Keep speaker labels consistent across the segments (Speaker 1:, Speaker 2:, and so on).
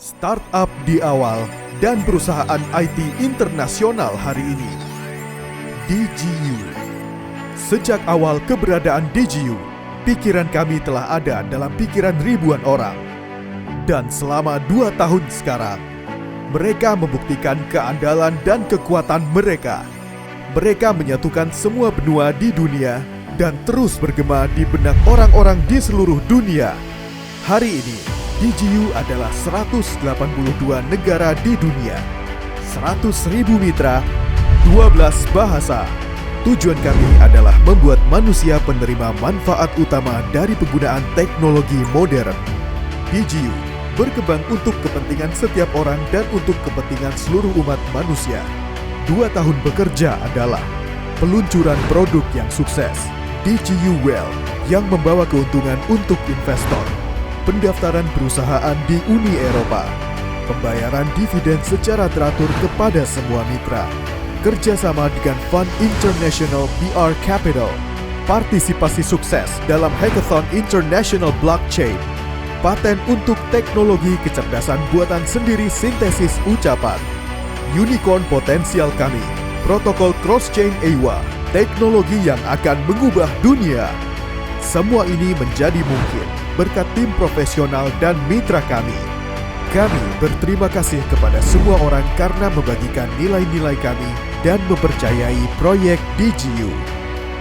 Speaker 1: Startup di awal dan perusahaan IT internasional hari ini. DGU. Sejak awal keberadaan DGU, pikiran kami telah ada dalam pikiran ribuan orang. Dan selama 2 tahun sekarang, mereka membuktikan keandalan dan kekuatan mereka. Mereka menyatukan semua benua di dunia dan terus bergema di benak orang-orang di seluruh dunia. Hari ini, DGU adalah 182 negara di dunia, 100.000 mitra, 12 bahasa. Tujuan kami adalah membuat manusia penerima manfaat utama dari penggunaan teknologi modern. DGU berkembang untuk kepentingan setiap orang dan untuk kepentingan seluruh umat manusia. 2 tahun bekerja adalah peluncuran produk yang sukses, DGU Well, yang membawa keuntungan untuk investor, pendaftaran perusahaan di Uni Eropa, pembayaran dividen secara teratur kepada semua mitra, kerjasama dengan Fund International PR Capital, partisipasi sukses dalam Hackathon International Blockchain, paten untuk teknologi kecerdasan buatan sendiri sintesis ucapan, unicorn potensial kami, protokol cross-chain EIWA, teknologi yang akan mengubah dunia. Semua ini menjadi mungkin berkat tim profesional dan mitra kami. Kami berterima kasih kepada semua orang karena membagikan nilai-nilai kami dan mempercayai proyek DGU.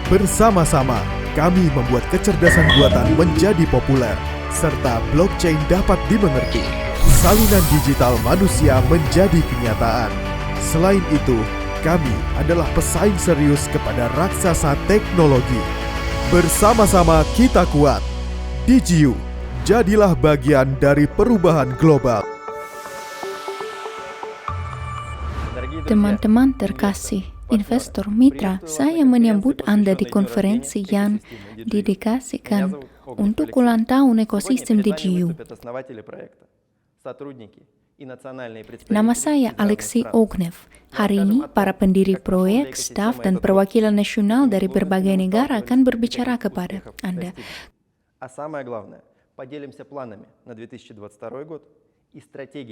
Speaker 1: Bersama-sama, kami membuat kecerdasan buatan menjadi populer, serta blockchain dapat dimengerti. Salinan digital manusia menjadi kenyataan. Selain itu, kami adalah pesaing serius kepada raksasa teknologi. Bersama-sama kita kuat. DGU, jadilah bagian dari perubahan global.
Speaker 2: Teman-teman terkasih, investor mitra, saya menyambut Anda di konferensi yang didedikasikan untuk ulang tahun ekosistem DGU. Nama saya Alexei Ognev. Hari ini, para pendiri proyek, staf, dan perwakilan nasional dari berbagai negara akan berbicara kepada Anda.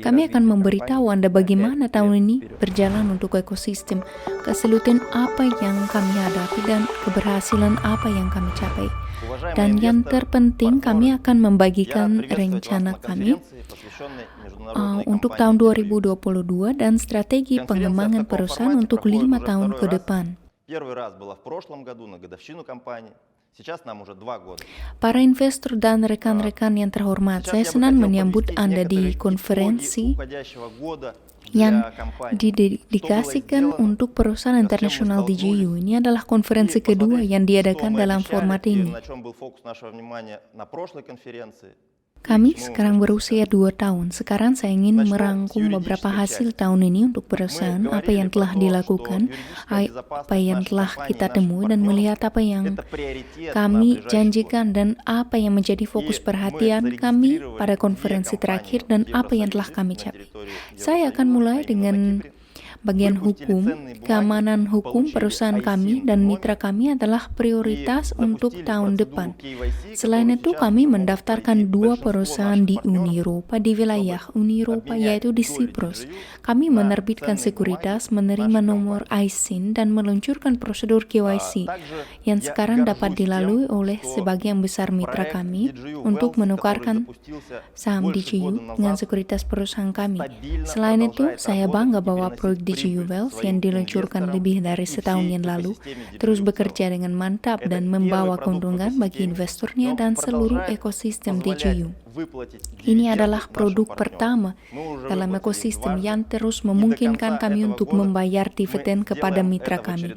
Speaker 2: Kami akan memberitahu Anda bagaimana tahun ini berjalan untuk ekosistem, kesulitan apa yang kami hadapi, dan keberhasilan apa yang kami capai. Dan yang terpenting, kami akan membagikan rencana kami untuk tahun 2022 dan strategi pengembangan perusahaan untuk 5 tahun ke depan. Para investor dan rekan-rekan yang terhormat, saya senang menyambut Anda di konferensi yang didedikasikan untuk perusahaan internasional DGU. Ini adalah konferensi kedua yang diadakan dalam format ini. Kami sekarang berusia 2 tahun. Sekarang saya ingin merangkum beberapa hasil tahun ini untuk perusahaan, apa yang telah dilakukan, apa yang telah kita temui, dan melihat apa yang kami janjikan dan apa yang menjadi fokus perhatian kami pada konferensi terakhir dan apa yang telah kami capai. Saya akan mulai dengan bagian hukum. Keamanan hukum perusahaan kami dan mitra kami adalah prioritas untuk tahun depan. Selain itu, kami mendaftarkan 2 perusahaan di Uni Eropa di wilayah Uni Eropa, yaitu di Siprus. Kami menerbitkan sekuritas, menerima nomor ISIN, dan meluncurkan prosedur KYC yang sekarang dapat dilalui oleh sebagian besar mitra kami untuk menukarkan saham DGU dengan sekuritas perusahaan kami. Selain itu, saya bangga bahwa proyek DGU Wealth yang diluncurkan lebih dari setahun yang lalu terus bekerja dengan mantap dan membawa keuntungan bagi investornya dan seluruh ekosistem DGU. Ini adalah produk pertama dalam ekosistem yang terus memungkinkan kami untuk membayar dividen kepada mitra kami.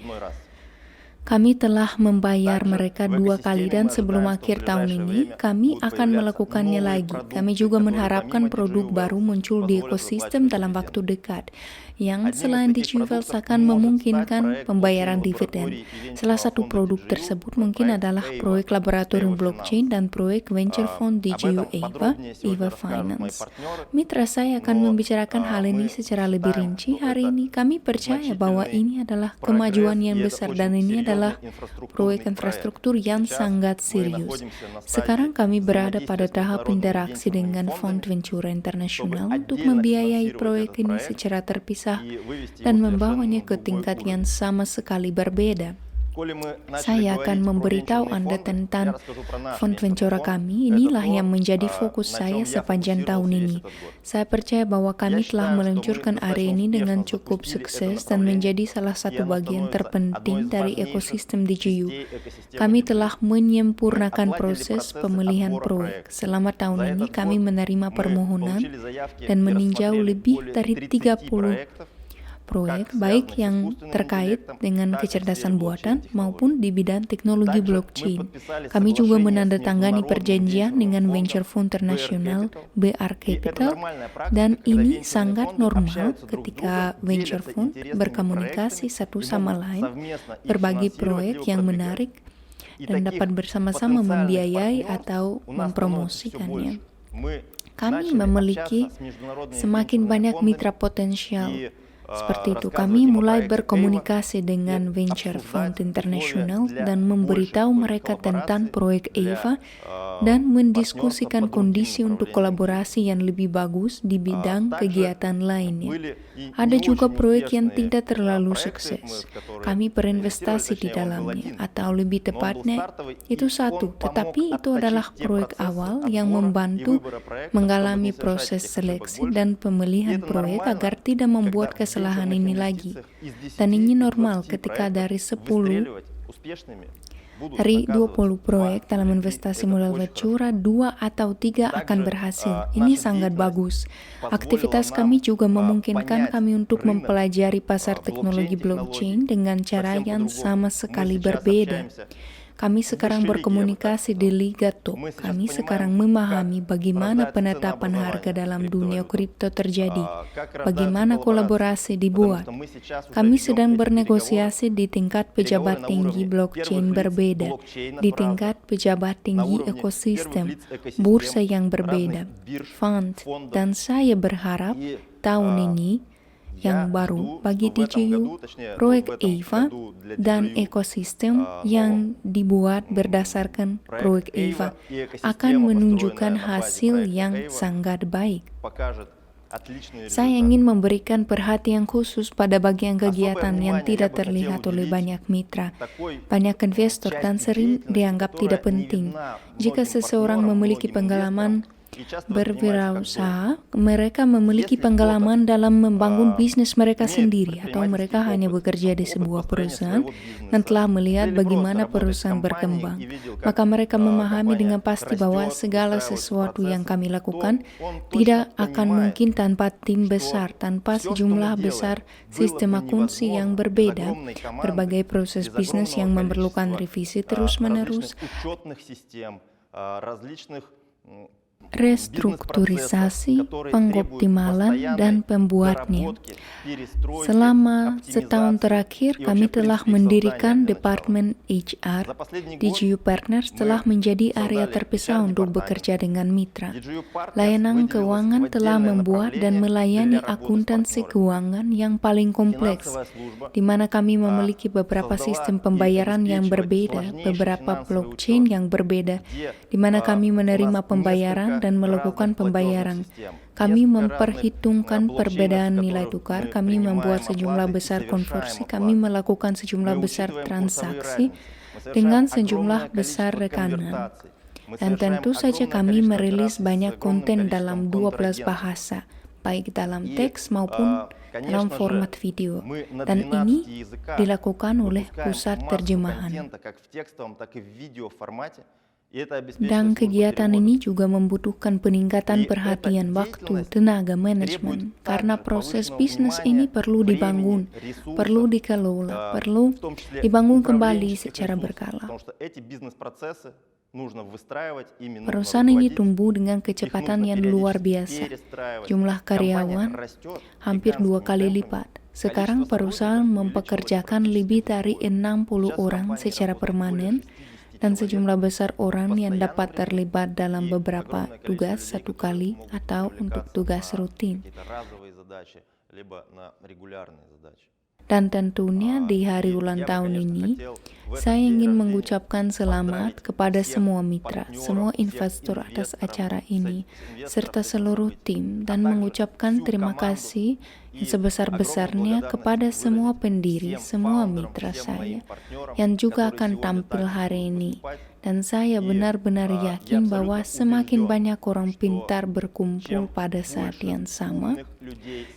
Speaker 2: Kami telah membayar mereka 2 kali dan sebelum akhir tahun ini, kami akan melakukannya lagi. Kami juga mengharapkan produk baru muncul di ekosistem dalam waktu dekat, yang selain DGU Wealth akan memungkinkan pembayaran dividen. Salah satu produk tersebut mungkin adalah proyek laboratorium blockchain dan proyek venture fund DGU EIWA, EIWA Finance. Mitra saya akan membicarakan hal ini secara lebih rinci hari ini. Kami percaya bahwa ini adalah kemajuan yang besar dan ini adalah adalah proyek infrastruktur yang sangat serius. Sekarang kami berada pada tahap interaksi dengan Fond Ventura Internasional untuk membiayai proyek ini secara terpisah dan membawanya ke tingkat yang sama sekali berbeda. Saya akan memberitahu Anda tentang Fond Ventura kami. Inilah yang menjadi fokus saya sepanjang tahun ini. Saya percaya bahwa kami telah meluncurkan area ini dengan cukup sukses dan menjadi salah satu bagian terpenting dari ekosistem DGU. Kami telah menyempurnakan proses pemilihan proyek. Selama tahun ini kami menerima permohonan dan meninjau lebih dari 30 proyek, baik yang terkait dengan kecerdasan buatan maupun di bidang teknologi blockchain. Kami juga menandatangani perjanjian dengan venture fund internasional BR Capital, dan ini sangat normal ketika venture fund berkomunikasi satu sama lain, berbagi proyek yang menarik, dan dapat bersama-sama membiayai atau mempromosikannya. Kami memiliki semakin banyak mitra potensial. Seperti itu, kami mulai berkomunikasi dengan Venture Fund Internasional dan memberitahu mereka tentang proyek EVA dan mendiskusikan kondisi untuk kolaborasi yang lebih bagus di bidang kegiatan lainnya. Ada juga proyek yang tidak terlalu sukses. Kami berinvestasi di dalamnya, atau lebih tepatnya, itu satu, tetapi itu adalah proyek awal yang membantu mengalami proses seleksi dan pemilihan proyek agar tidak membuat kesalahan ini lagi. Dan ini normal ketika dari 20 proyek dalam investasi modal ventura, 2 atau 3 akan berhasil. Ini sangat bagus. Aktivitas kami juga memungkinkan kami untuk mempelajari pasar teknologi blockchain dengan cara yang sama sekali berbeda. Kami sekarang berkomunikasi di Ligato. Kami sekarang memahami bagaimana penetapan harga dalam dunia kripto terjadi, bagaimana kolaborasi dibuat. Kami sedang bernegosiasi di tingkat pejabat tinggi blockchain berbeda, di tingkat pejabat tinggi ekosistem, bursa yang berbeda, fund, dan saya berharap tahun ini yang baru bagi DGU, proyek EVA, dan ekosistem yang dibuat berdasarkan proyek EVA akan menunjukkan hasil yang sangat baik. Saya ingin memberikan perhatian khusus pada bagian kegiatan yang tidak terlihat oleh banyak mitra, banyak investor, dan sering dianggap tidak penting. Jika seseorang memiliki pengalaman berwirausaha, mereka memiliki pengalaman dalam membangun bisnis mereka sendiri, atau mereka hanya bekerja di sebuah perusahaan dan telah melihat bagaimana perusahaan berkembang. Maka mereka memahami dengan pasti bahwa segala sesuatu yang kami lakukan tidak akan mungkin tanpa tim besar, tanpa sejumlah besar sistem akuntansi yang berbeda, berbagai proses bisnis yang memerlukan revisi terus-menerus, restrukturisasi, pengoptimalan, dan pembuatnya. Selama setahun terakhir, kami telah mendirikan Departemen HR. DGU Partners telah menjadi area terpisah untuk bekerja dengan mitra. Layanan keuangan telah membuat dan melayani akuntansi keuangan yang paling kompleks, di mana kami memiliki beberapa sistem pembayaran yang berbeda, beberapa blockchain yang berbeda, di mana kami menerima pembayaran dan melakukan pembayaran. Kami memperhitungkan perbedaan nilai tukar, kami membuat sejumlah besar konversi, kami melakukan sejumlah besar transaksi dengan sejumlah besar rekanan. Dan tentu saja kami merilis banyak konten dalam 12 bahasa, baik dalam teks maupun dalam format video. Dan ini dilakukan oleh pusat terjemahan. Dan kegiatan ini juga membutuhkan peningkatan perhatian waktu, tenaga, manajemen, karena proses bisnis ini perlu dibangun, perlu dikelola, perlu dibangun kembali secara berkala. Perusahaan ini tumbuh dengan kecepatan yang luar biasa. Jumlah karyawan hampir 2 kali lipat. Sekarang perusahaan mempekerjakan lebih dari 60 orang secara permanen, dan sejumlah besar orang yang dapat terlibat dalam beberapa tugas satu kali atau untuk tugas rutin. Dan tentunya di hari ulang tahun ini, saya ingin mengucapkan selamat kepada semua mitra, semua investor atas acara ini, serta seluruh tim, dan mengucapkan terima kasih yang sebesar-besarnya kepada semua pendiri, semua mitra saya, yang juga akan tampil hari ini. Dan saya benar-benar yakin bahwa semakin banyak orang pintar berkumpul pada saat yang sama,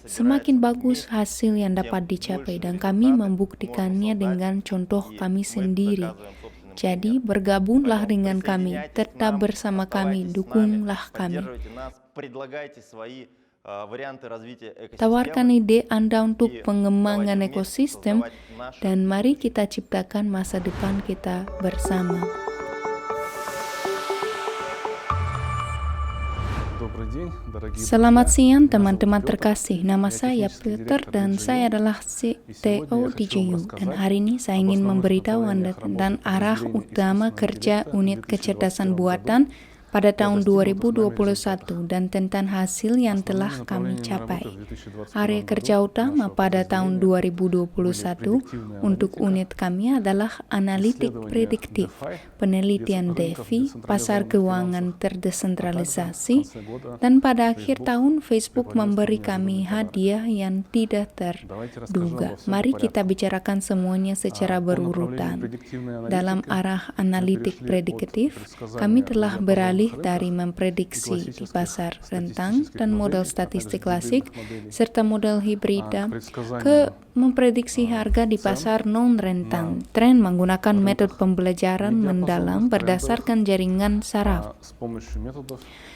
Speaker 2: semakin bagus hasil yang dapat dicapai, dan kami membuktikannya dengan contoh kami sendiri. Jadi bergabunglah dengan kami, tetap bersama kami, dukunglah kami. Tawarkan ide Anda untuk pengembangan ekosistem, dan mari kita ciptakan masa depan kita bersama. Selamat siang teman-teman terkasih, nama saya Peter dan saya adalah CTO DJU, dan hari ini saya ingin memberitahu Anda tentang arah utama kerja unit kecerdasan buatan pada tahun 2021 dan tentang hasil yang telah kami capai. Area kerja utama pada tahun 2021 untuk unit kami adalah analitik prediktif, penelitian DeFi, pasar keuangan terdesentralisasi, dan pada akhir tahun Facebook memberi kami hadiah yang tidak terduga. Mari kita bicarakan semuanya secara berurutan. Dalam arah analitik prediktif, kami telah beralih dari memprediksi di pasar rentang dan model statistik klasik serta model hibrida ke memprediksi harga di pasar non-rentang. Tren menggunakan metode pembelajaran mendalam berdasarkan jaringan saraf.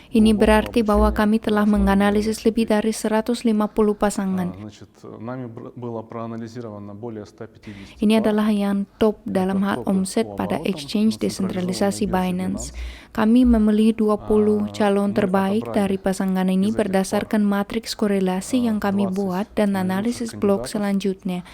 Speaker 2: Ini berarti bahwa kami telah menganalisis lebih dari 150 pasangan. Ini adalah yang top dalam hal omset pada exchange desentralisasi Binance. Kami memilih 20 calon terbaik dari pasangan ini berdasarkan matriks korelasi yang kami buat dan analisis blok selanjutnya.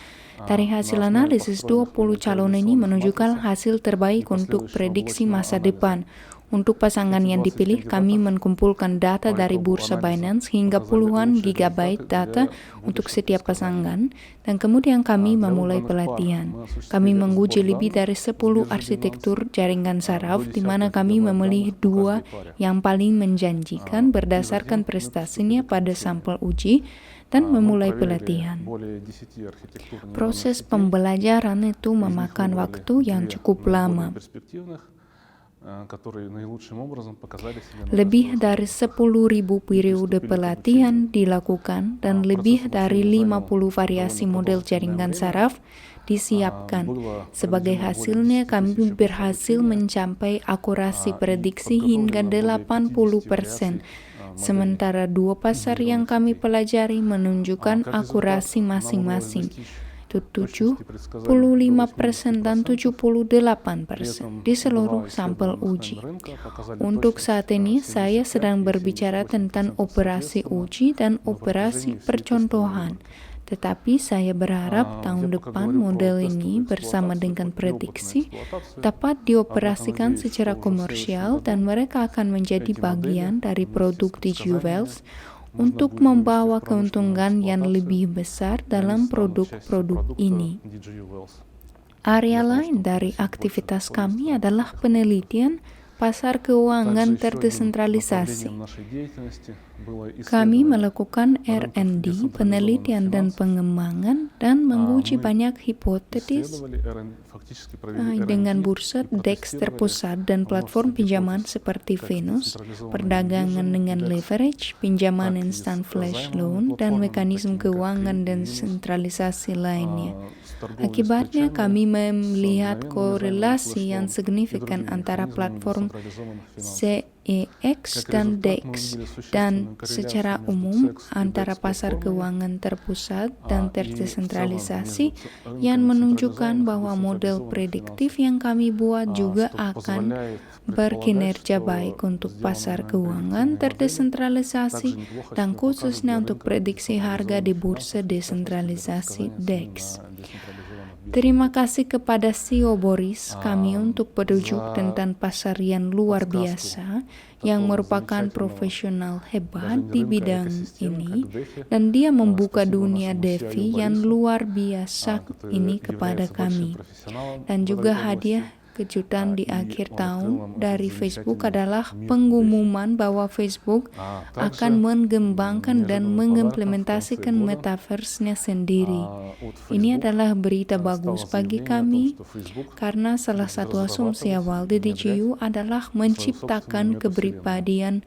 Speaker 2: Dari hasil analisis 20 calon ini menunjukkan hasil terbaik untuk prediksi masa depan. Untuk pasangan yang dipilih, kami mengumpulkan data dari bursa Binance hingga puluhan gigabyte data untuk setiap pasangan, dan kemudian kami memulai pelatihan. Kami menguji lebih dari 10 arsitektur jaringan saraf, di mana kami memilih 2 yang paling menjanjikan berdasarkan prestasinya pada sampel uji, dan memulai pelatihan. Proses pembelajaran itu memakan waktu yang cukup lama. Lebih dari 10.000 periode pelatihan dilakukan dan lebih dari 50 variasi model jaringan saraf disiapkan. Sebagai hasilnya, kami berhasil mencapai akurasi prediksi hingga 80%. Sementara 2 pasar yang kami pelajari menunjukkan akurasi masing-masing, 75% dan 78% di seluruh sampel uji. Untuk saat ini, saya sedang berbicara tentang operasi uji dan operasi percontohan. Tetapi saya berharap tahun depan model ini bersama dengan prediksi dapat dioperasikan secara komersial dan mereka akan menjadi bagian dari produk DJU Wealth untuk membawa keuntungan yang lebih besar dalam produk-produk ini. Area lain dari aktivitas kami adalah penelitian pasar keuangan terdesentralisasi. Kami melakukan R&D, penelitian dan pengembangan, dan menguji banyak hipotesis dengan bursa DEX terpusat dan platform pinjaman seperti Venus, perdagangan dengan leverage, pinjaman instan flash loan, dan mekanisme keuangan dan sentralisasi lainnya. Akibatnya, kami melihat korelasi yang signifikan antara platform CEX dan DEX, dan secara umum antara pasar keuangan terpusat dan terdesentralisasi, yang menunjukkan bahwa model prediktif yang kami buat juga akan berkinerja baik untuk pasar keuangan terdesentralisasi dan khususnya untuk prediksi harga di bursa desentralisasi DEX. Terima kasih kepada CEO Boris kami untuk petunjuk tentang pasar yang luar biasa yang merupakan profesional hebat di bidang ini dan dia membuka dunia DeFi yang luar biasa ini kepada kami. Dan juga hadiah kejutan di akhir tahun dari Facebook adalah pengumuman bahwa Facebook akan mengembangkan dan mengimplementasikan metaverse-nya sendiri. Ini adalah berita bagus bagi kami karena salah satu asumsi awal di DGU adalah menciptakan kepribadian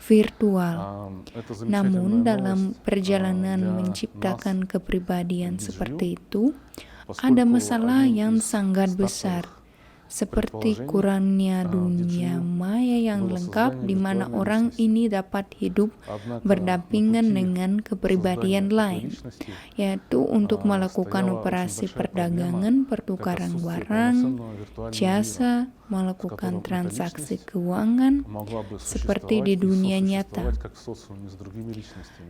Speaker 2: virtual. Namun dalam perjalanan menciptakan kepribadian seperti itu, ada masalah yang sangat besar, seperti kurangnya dunia maya yang lengkap di mana orang ini dapat hidup berdampingan dengan kepribadian lain, yaitu untuk melakukan operasi perdagangan, pertukaran barang, jasa, melakukan transaksi keuangan seperti di dunia nyata.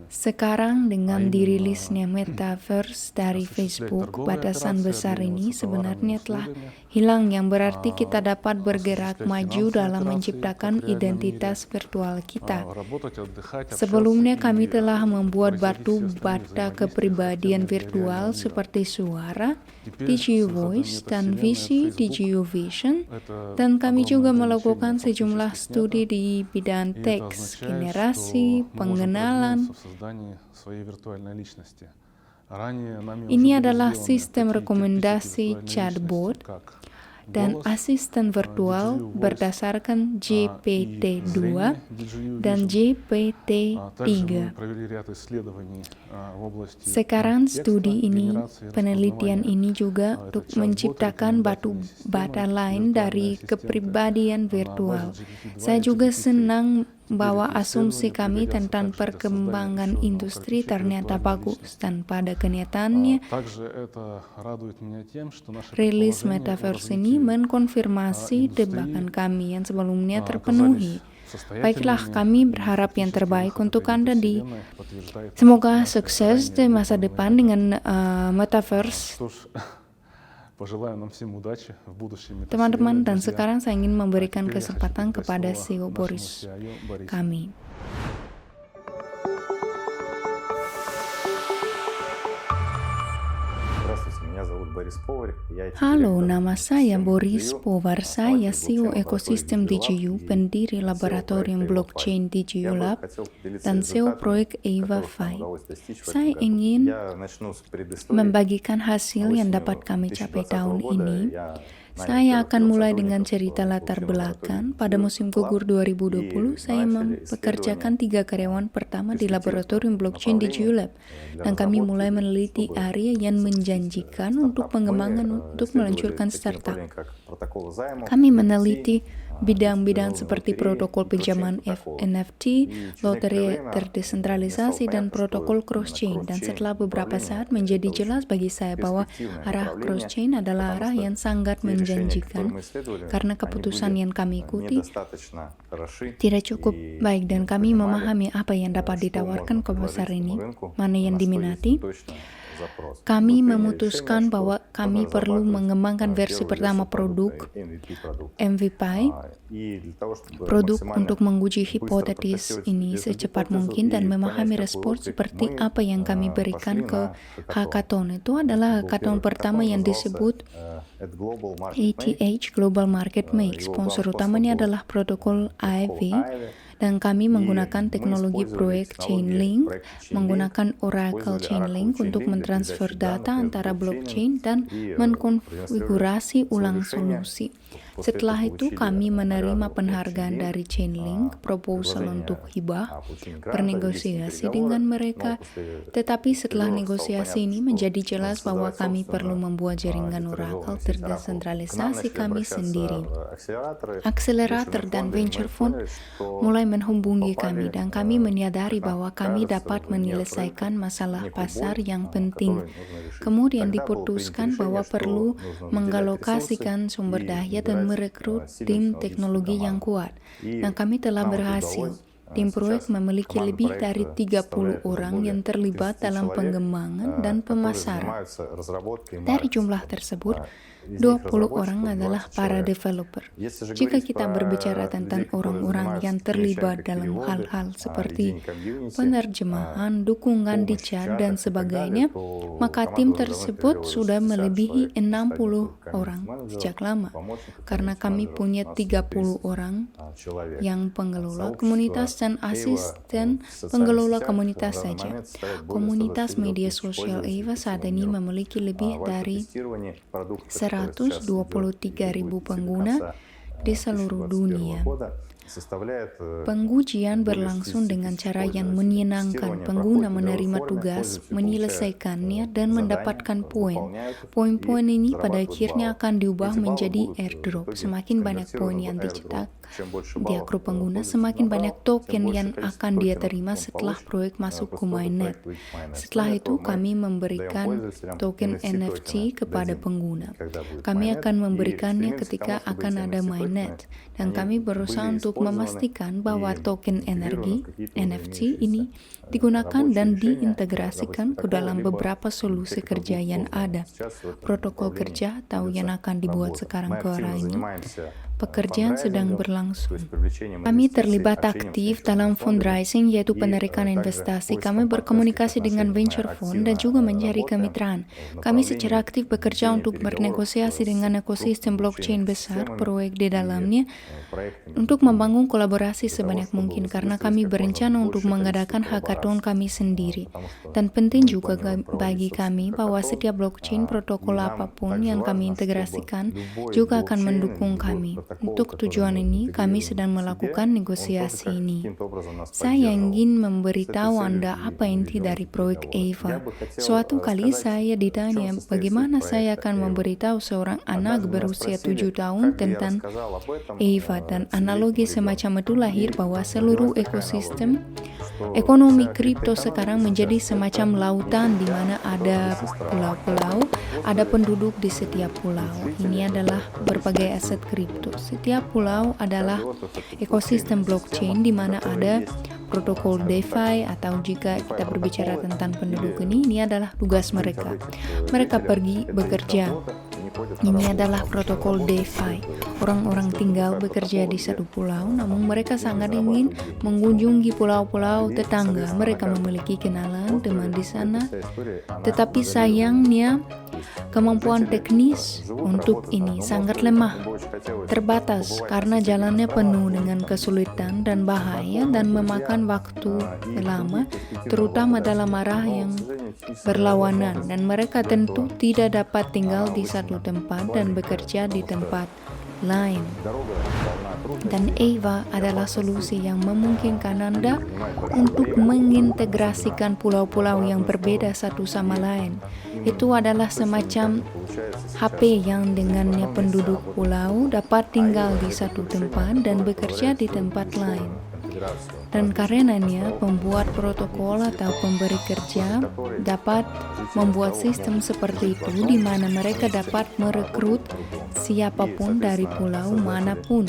Speaker 2: Sekarang dengan dirilisnya Metaverse dari Facebook, batasan besar ini sebenarnya telah hilang, yang berarti kita dapat bergerak maju dalam menciptakan identitas virtual kita. Sebelumnya kami telah membuat batu bata kepribadian virtual seperti suara, DGU Voice, dan visi DGU Vision, dan kami juga melakukan sejumlah studi di bidang teks, generasi, pengenalan. Ini adalah sistem rekomendasi chatbot dan asisten virtual berdasarkan GPT-2 dan GPT-3. Sekarang studi ini, penelitian ini juga untuk menciptakan batu bata lain dari kepribadian virtual. Saya juga senang bahwa asumsi kami tentang perkembangan industri ternyata bagus, dan pada kenyataannya rilis Metaverse ini mengkonfirmasi tebakan kami yang sebelumnya terpenuhi. Baiklah, kami berharap yang terbaik untuk Anda semoga sukses di masa depan dengan Metaverse. Teman-teman, dan sekarang saya ingin memberikan kesempatan kepada CEO Boris kami. Halo, nama saya Boris Povar. Saya CEO ekosistem DGU, pendiri laboratorium blockchain DGU Lab, dan CEO proyek EvaFi. Saya ingin membagikan hasil yang dapat kami capai tahun ini. Saya akan mulai dengan cerita latar belakang. Pada musim gugur 2020, saya mempekerjakan 3 karyawan pertama di laboratorium blockchain di DGU Lab, dan kami mulai meneliti area yang menjanjikan untuk pengembangan untuk meluncurkan startup. Kami meneliti bidang-bidang seperti protokol pinjaman NFT, loteria terdesentralisasi, dan protokol cross-chain. Dan setelah beberapa saat menjadi jelas bagi saya bahwa arah cross-chain adalah arah yang sangat menjanjikan karena keputusan yang kami ikuti tidak cukup baik, dan kami memahami apa yang dapat ditawarkan ke pasar ini, mana yang diminati. Kami memutuskan bahwa kami perlu mengembangkan versi pertama produk MVP, produk untuk menguji hipotesis ini secepat mungkin dan memahami respon seperti apa yang kami berikan ke hackathon. Itu adalah hackathon pertama yang disebut ETH Global Market Make. Sponsor utamanya adalah protokol Ivy, dan kami menggunakan teknologi proyek Chainlink, menggunakan Oracle Chainlink untuk mentransfer data antara blockchain dan mengkonfigurasi ulang solusi. Setelah itu kami menerima penghargaan dari Chainlink, proposal untuk hibah, bernegosiasi dengan mereka. Tetapi setelah negosiasi ini menjadi jelas bahwa kami perlu membuat jaringan Oracle terdesentralisasi kami sendiri. Akselerator dan venture fund mulai menghubungi kami, dan kami menyadari bahwa kami dapat menyelesaikan masalah pasar yang penting. Kemudian diputuskan bahwa perlu mengalokasikan sumber daya dan merekrut tim teknologi yang kuat, dan kami telah berhasil. Tim proyek memiliki lebih dari 30 orang yang terlibat dalam pengembangan dan pemasaran. Dari jumlah tersebut, 20 orang adalah para developer. Jika kita berbicara tentang orang-orang yang terlibat dalam hal-hal seperti penerjemahan, dukungan di chat, dan sebagainya, maka tim tersebut sudah melebihi 60 orang sejak lama. Karena kami punya 30 orang yang pengelola komunitas dan asisten pengelola komunitas saja. Komunitas media sosial EVA saat ini memiliki lebih dari 123.000 pengguna di seluruh dunia. Pengujian berlangsung dengan cara yang menyenangkan. Pengguna menerima tugas, menyelesaikannya, dan mendapatkan poin. Poin-poin ini pada akhirnya akan diubah menjadi airdrop. Semakin banyak poin yang dicetak di akun pengguna, semakin banyak token yang akan dia terima setelah proyek masuk ke mainnet. Setelah itu, kami memberikan token NFT kepada pengguna. Kami akan memberikannya ketika akan ada mainnet, dan kami berusaha untuk memastikan bahwa token energi NFT ini digunakan dan diintegrasikan ke dalam beberapa solusi kerja yang ada. Protokol kerja atau yang akan dibuat sekarang ke arah ini. Pekerjaan sedang berlangsung. Kami terlibat aktif dalam fundraising, yaitu penarikan investasi. Kami berkomunikasi dengan venture fund dan juga mencari kemitraan. Kami secara aktif bekerja untuk bernegosiasi dengan ekosistem blockchain besar, proyek di dalamnya, untuk membangun kolaborasi sebanyak mungkin karena kami berencana untuk mengadakan hackathon kami sendiri. Dan penting juga bagi kami bahwa setiap blockchain protokol apapun yang kami integrasikan juga akan mendukung kami. Untuk tujuan ini, kami sedang melakukan negosiasi ini. Saya ingin memberitahu Anda apa inti dari proyek EVA. Suatu kali saya ditanya bagaimana saya akan memberitahu seorang anak berusia 7 tahun tentang EVA, dan analogi semacam itu lahir bahwa seluruh ekosistem ekonomi kripto sekarang menjadi semacam lautan di mana ada pulau-pulau, ada penduduk di setiap pulau. Ini adalah berbagai aset kripto. Setiap pulau adalah ekosistem blockchain di mana ada protokol DeFi, atau jika kita berbicara tentang penduduk ini adalah tugas mereka. Mereka pergi bekerja. Ini adalah protokol DeFi. Orang-orang tinggal bekerja di satu pulau, namun mereka sangat ingin mengunjungi pulau-pulau tetangga. Mereka memiliki kenalan, teman di sana, tetapi sayangnya kemampuan teknis untuk ini sangat lemah, terbatas karena jalannya penuh dengan kesulitan dan bahaya dan memakan waktu lama, terutama dalam arah yang berlawanan, dan mereka tentu tidak dapat tinggal di satu tempat dan bekerja di tempat lain. Dan EVA adalah solusi yang memungkinkan Anda untuk mengintegrasikan pulau-pulau yang berbeda satu sama lain. Itu adalah semacam HP yang dengannya penduduk pulau dapat tinggal di satu tempat dan bekerja di tempat lain. Dan karenanya pembuat protokol atau pemberi kerja dapat membuat sistem seperti itu di mana mereka dapat merekrut siapapun dari pulau manapun.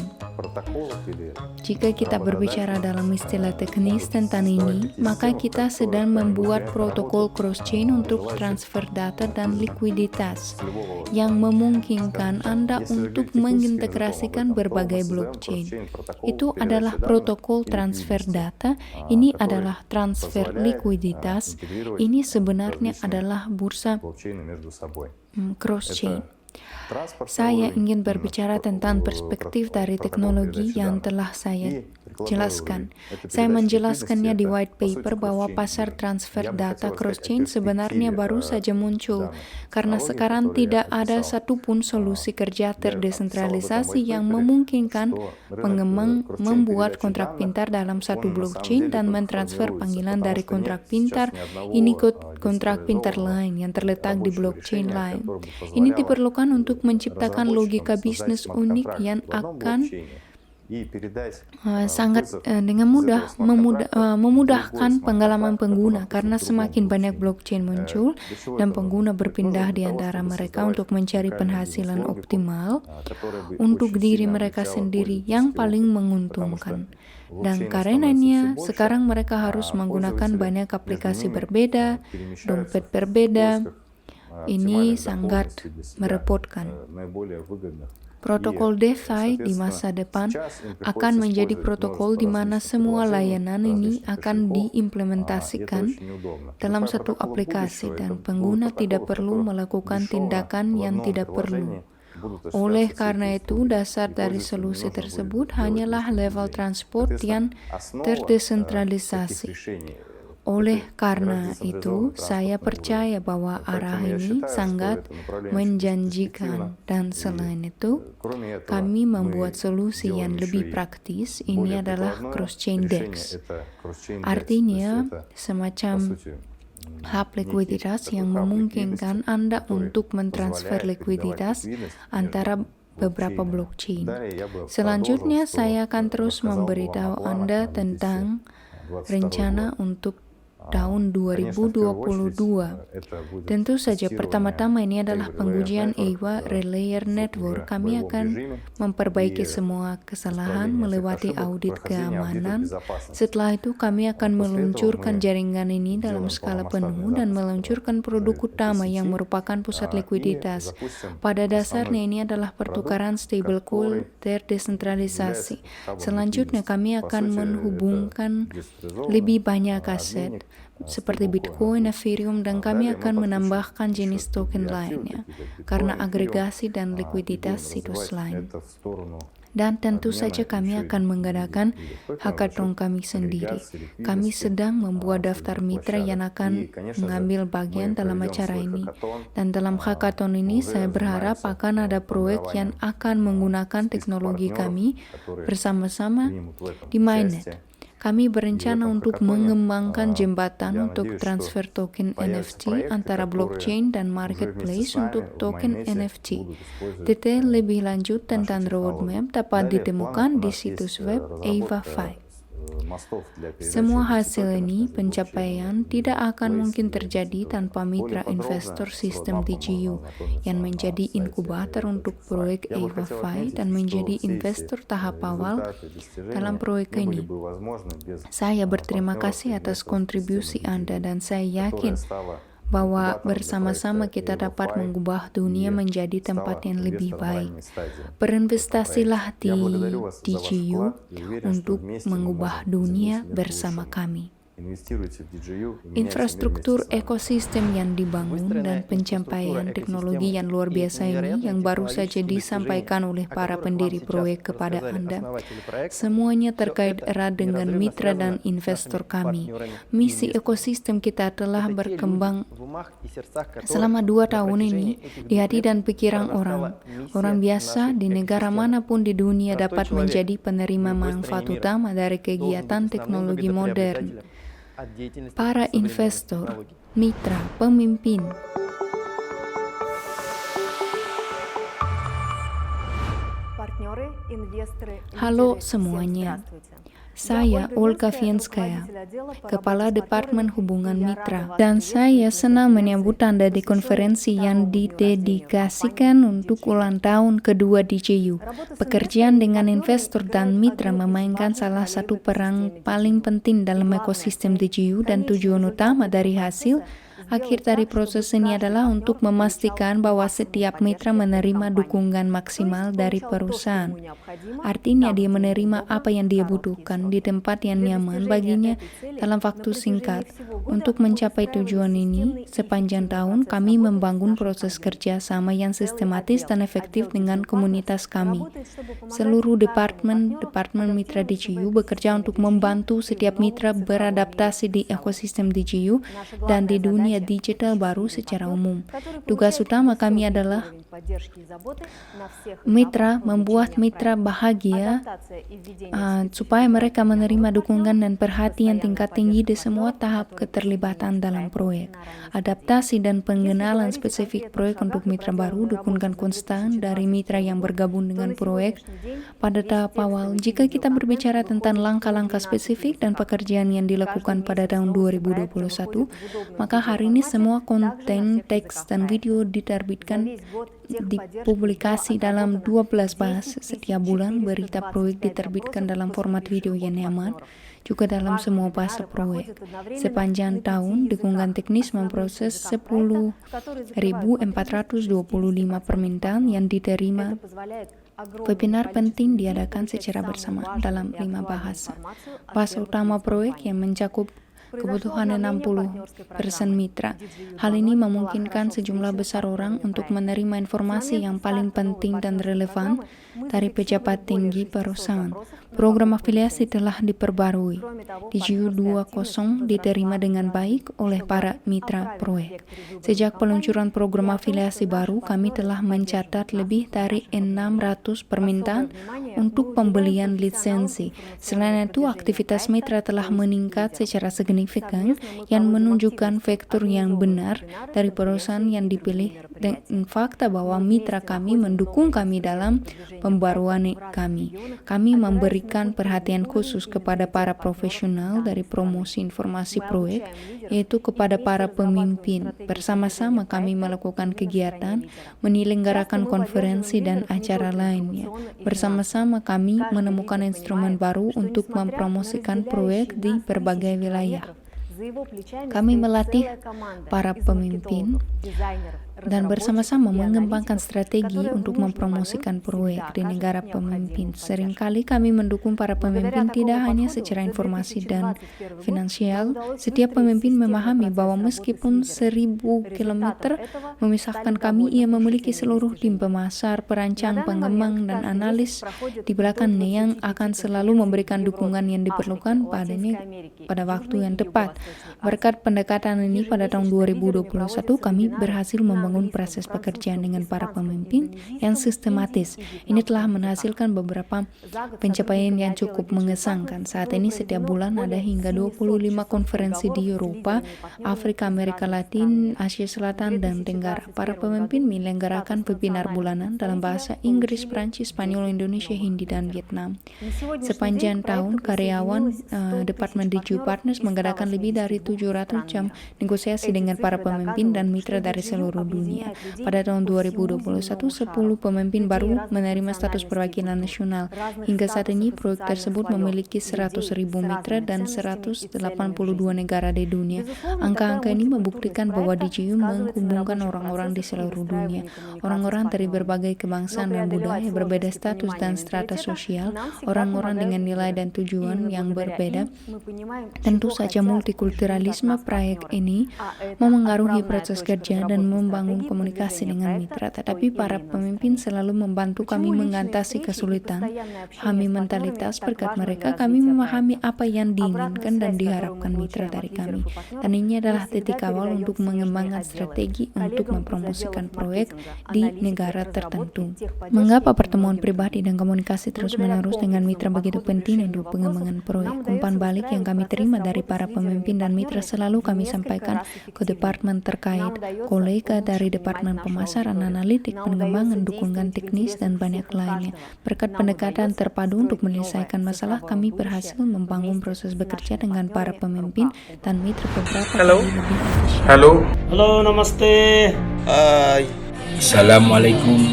Speaker 2: Jika kita berbicara dalam istilah teknis tentang ini, maka kita sedang membuat protokol cross-chain untuk transfer data dan likuiditas yang memungkinkan Anda untuk mengintegrasikan berbagai blockchain. Itu adalah protokol transfer data, ini adalah transfer likuiditas, ini sebenarnya adalah bursa cross-chain. Saya ingin berbicara tentang perspektif dari teknologi yang telah saya jelaskan. Saya menjelaskannya di white paper bahwa pasar transfer data cross-chain sebenarnya baru saja muncul, karena sekarang tidak ada satupun solusi kerja terdesentralisasi yang memungkinkan pengembang membuat kontrak pintar dalam satu blockchain dan mentransfer panggilan dari kontrak pintar ini ke kontrak pintar lain yang terletak di blockchain lain. Ini diperlukan untuk menciptakan logika bisnis unik yang akan sangat dengan mudah memudahkan pengalaman pengguna, karena semakin banyak blockchain muncul dan pengguna berpindah di antara mereka untuk mencari penghasilan optimal untuk diri mereka sendiri yang paling menguntungkan. Dan karenanya, sekarang mereka harus menggunakan banyak aplikasi berbeda, dompet berbeda. Ini sangat merepotkan. Protokol DeFi di masa depan akan menjadi protokol di mana semua layanan ini akan diimplementasikan dalam satu aplikasi dan pengguna tidak perlu melakukan tindakan yang tidak perlu. Oleh karena itu, dasar dari solusi tersebut hanyalah level transport yang terdesentralisasi. Oleh karena itu, saya percaya bahwa arah ini sangat menjanjikan, dan selain itu, kami membuat solusi yang lebih praktis. Ini adalah cross-chain DEX. Artinya, semacam hub likuiditas yang memungkinkan Anda untuk mentransfer likuiditas antara beberapa blockchain. Selanjutnya, saya akan terus memberitahu Anda tentang rencana untuk tahun 2022. Tentu saja pertama-tama ini adalah pengujian EIWA Relayer Network. Kami akan memperbaiki semua kesalahan melewati audit keamanan. Setelah itu kami akan meluncurkan jaringan ini dalam skala penuh dan meluncurkan produk utama yang merupakan pusat likuiditas. Pada dasarnya ini adalah pertukaran stablecoin terdesentralisasi. Selanjutnya kami akan menghubungkan lebih banyak aset seperti Bitcoin, Ethereum, dan kami akan menambahkan jenis token lainnya karena agregasi dan likuiditas situs lain. Dan tentu saja kami akan mengadakan hackathon kami sendiri. Kami sedang membuat daftar mitra yang akan mengambil bagian dalam acara ini. Dan dalam hackathon ini saya berharap akan ada proyek yang akan menggunakan teknologi kami bersama-sama di mainnet. Kami berencana untuk mengembangkan jembatan untuk transfer token NFT antara blockchain dan marketplace untuk token NFT. Detail lebih lanjut tentang roadmap dapat ditemukan di situs web EIWA 5. Semua hasil ini pencapaian tidak akan mungkin terjadi tanpa mitra investor sistem DGU yang menjadi inkubator untuk proyek EIWA 5 dan menjadi investor tahap awal dalam proyek ini. Saya berterima kasih atas kontribusi Anda dan saya yakin bahwa bersama-sama kita dapat mengubah dunia menjadi tempat yang lebih baik. Berinvestasilah di DGU untuk mengubah dunia bersama kami. Infrastruktur ekosistem yang dibangun dan pencapaian teknologi yang luar biasa ini yang baru saja disampaikan oleh para pendiri proyek kepada Anda, semuanya terkait erat dengan mitra dan investor kami. Misi ekosistem kita telah berkembang selama 2 tahun ini di hati dan pikiran orang. Orang biasa di negara manapun di dunia dapat menjadi penerima manfaat utama dari kegiatan teknologi modern. Para investor, mitra, pemimpin. Halo semuanya. Saya Olga Vienskaya, Kepala Departemen Hubungan Mitra, dan saya senang menyambut Anda di konferensi yang didedikasikan untuk ulang tahun kedua DGU. Pekerjaan dengan investor dan mitra memainkan salah satu peran paling penting dalam ekosistem DGU dan tujuan utama dari hasil akhir dari proses ini adalah untuk memastikan bahwa setiap mitra menerima dukungan maksimal dari perusahaan. Artinya dia menerima apa yang dia butuhkan di tempat yang nyaman baginya dalam waktu singkat. Untuk mencapai tujuan ini, sepanjang tahun kami membangun proses kerja sama yang sistematis dan efektif dengan komunitas kami. Seluruh departemen mitra DGU bekerja untuk membantu setiap mitra beradaptasi di ekosistem DGU dan di dunia digital baru secara umum. Tugas utama kami adalah membuat mitra bahagia supaya mereka menerima dukungan dan perhatian tingkat tinggi di semua tahap keterlibatan dalam proyek. Adaptasi dan pengenalan spesifik proyek untuk mitra baru, dukungan konstan dari mitra yang bergabung dengan proyek pada tahap awal. Jika kita berbicara tentang langkah-langkah spesifik dan pekerjaan yang dilakukan pada tahun 2021, maka hari ini semua konten teks dan video dipublikasi dalam 12 bahasa. Setiap bulan berita proyek diterbitkan dalam format video yang nyaman, juga dalam semua bahasa proyek. Sepanjang tahun, dukungan teknis memproses 10.425 permintaan yang diterima. Webinar penting diadakan secara bersamaan dalam 5 bahasa. Bahasa utama proyek yang mencakup kebutuhan 60% mitra. Hal ini memungkinkan sejumlah besar orang untuk menerima informasi yang paling penting dan relevan dari pejabat tinggi perusahaan. Program afiliasi telah diperbarui. DGU 2.0 diterima dengan baik oleh para mitra proyek. Sejak peluncuran program afiliasi baru, kami telah mencatat lebih dari 600 permintaan untuk pembelian lisensi. Selain itu, aktivitas mitra telah meningkat secara signifikan yang menunjukkan vektor yang benar dari perusahaan yang dipilih dan fakta bahwa mitra kami mendukung kami dalam pembaruan kami. Kami memberikan perhatian khusus kepada para profesional dari promosi informasi proyek, yaitu kepada para pemimpin. Bersama-sama kami melakukan kegiatan, menyelenggarakan konferensi dan acara lainnya. Bersama-sama kami menemukan instrumen baru untuk mempromosikan proyek di berbagai wilayah. Kami melatih para pemimpin dan bersama-sama mengembangkan strategi untuk mempromosikan proyek di negara pemimpin. Seringkali kami mendukung para pemimpin tidak hanya secara informasi dan finansial. Setiap pemimpin memahami bahwa meskipun 1.000 kilometer memisahkan kami, ia memiliki seluruh tim pemasar, perancang, pengembang, dan analis di belakangnya yang akan selalu memberikan dukungan yang diperlukan padanya pada waktu yang tepat. Berkat pendekatan ini, pada tahun 2021 kami berhasil membangun proses pekerjaan dengan para pemimpin yang sistematis. Ini telah menghasilkan beberapa pencapaian yang cukup mengesankan. Saat ini setiap bulan ada hingga 25 konferensi di Eropa, Afrika, Amerika Latin, Asia Selatan, dan Tenggara. Para pemimpin menyelenggarakan webinar bulanan dalam bahasa Inggris, Prancis, Spanyol, Indonesia, Hindi, dan Vietnam. Sepanjang tahun, karyawan Departemen DGU Partners mengadakan lebih dari 700 jam negosiasi dengan para pemimpin dan mitra dari seluruh dunia. Pada tahun 2021, 10 pemimpin baru menerima status perwakilan nasional. Hingga saat ini, proyek tersebut memiliki 100.000 mitra dan 182 negara di dunia. Angka-angka ini membuktikan bahwa DGU menghubungkan orang-orang di seluruh dunia. Orang-orang dari berbagai kebangsaan dan budaya, berbeda status dan strata sosial, orang-orang dengan nilai dan tujuan yang berbeda. Tentu saja multikulturalisme proyek ini memengaruhi proses kerja dan membangun komunikasi dengan mitra, tetapi para pemimpin selalu membantu kami mengatasi kesulitan. Pahami mentalitas, berkat mereka kami memahami apa yang diinginkan dan diharapkan mitra dari kami. Dan ini adalah titik awal untuk mengembangkan strategi untuk mempromosikan proyek di negara tertentu. Mengapa pertemuan pribadi dan komunikasi terus-menerus dengan mitra begitu penting untuk pengembangan proyek? Umpan balik yang kami terima dari para pemimpin dan mitra selalu kami sampaikan ke departemen terkait, kolega dari Departemen Pemasaran, Analitik, Pengembangan, Dukungan Teknis, dan banyak lainnya. Berkat pendekatan terpadu untuk menyelesaikan masalah, kami berhasil membangun proses bekerja dengan para pemimpin dan mitra beberapa kali lebih efisien.
Speaker 3: Halo,
Speaker 4: namaste.
Speaker 3: Hai.
Speaker 5: Assalamualaikum.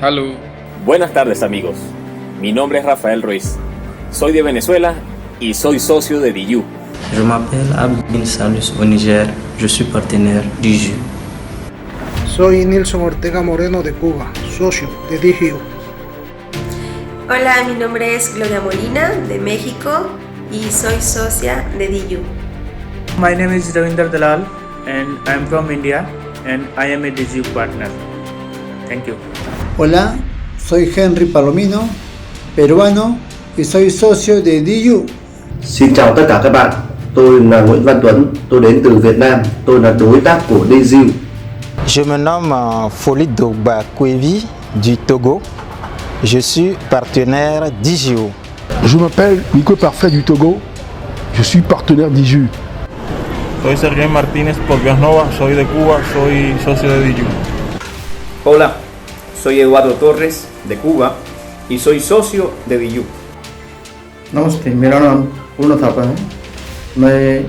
Speaker 3: Halo.
Speaker 6: Buenas tardes, amigos. Mi nombre es Rafael Ruiz. Soy de Venezuela y soy socio de DGU.
Speaker 5: Je m'appelle Abdin Salus au Niger. Je suis partenaire DGU.
Speaker 4: Soy Nilson Ortega Moreno de Cuba, socio de DGU.
Speaker 7: Hola, mi nombre es Gloria Molina de México y soy socia de DGU.
Speaker 8: My name is Ravinder Dalal and I am from India and I am a DGU partner. Thank you.
Speaker 9: Hola, soy Henry Palomino, peruano y soy socio de DGU.
Speaker 10: Xin chào tất cả các bạn, tôi là Nguyễn Văn Tuấn, tôi đến từ Việt Nam, tôi là đối tác của DGU.
Speaker 11: Je me nomme Folit Dogba Kwevi du Togo. Je suis partenaire DGU.
Speaker 12: Je m'appelle Nico Parfait du Togo. Je suis partenaire DGU.
Speaker 3: Soy Sergio Martínez Porbiasnova, soy de Cuba, soy socio de DGU.
Speaker 13: Hola, soy Eduardo Torres de Cuba y soy socio de DGU.
Speaker 14: नमस्ते, मेरा नाम पूर्ण थापा है। मैं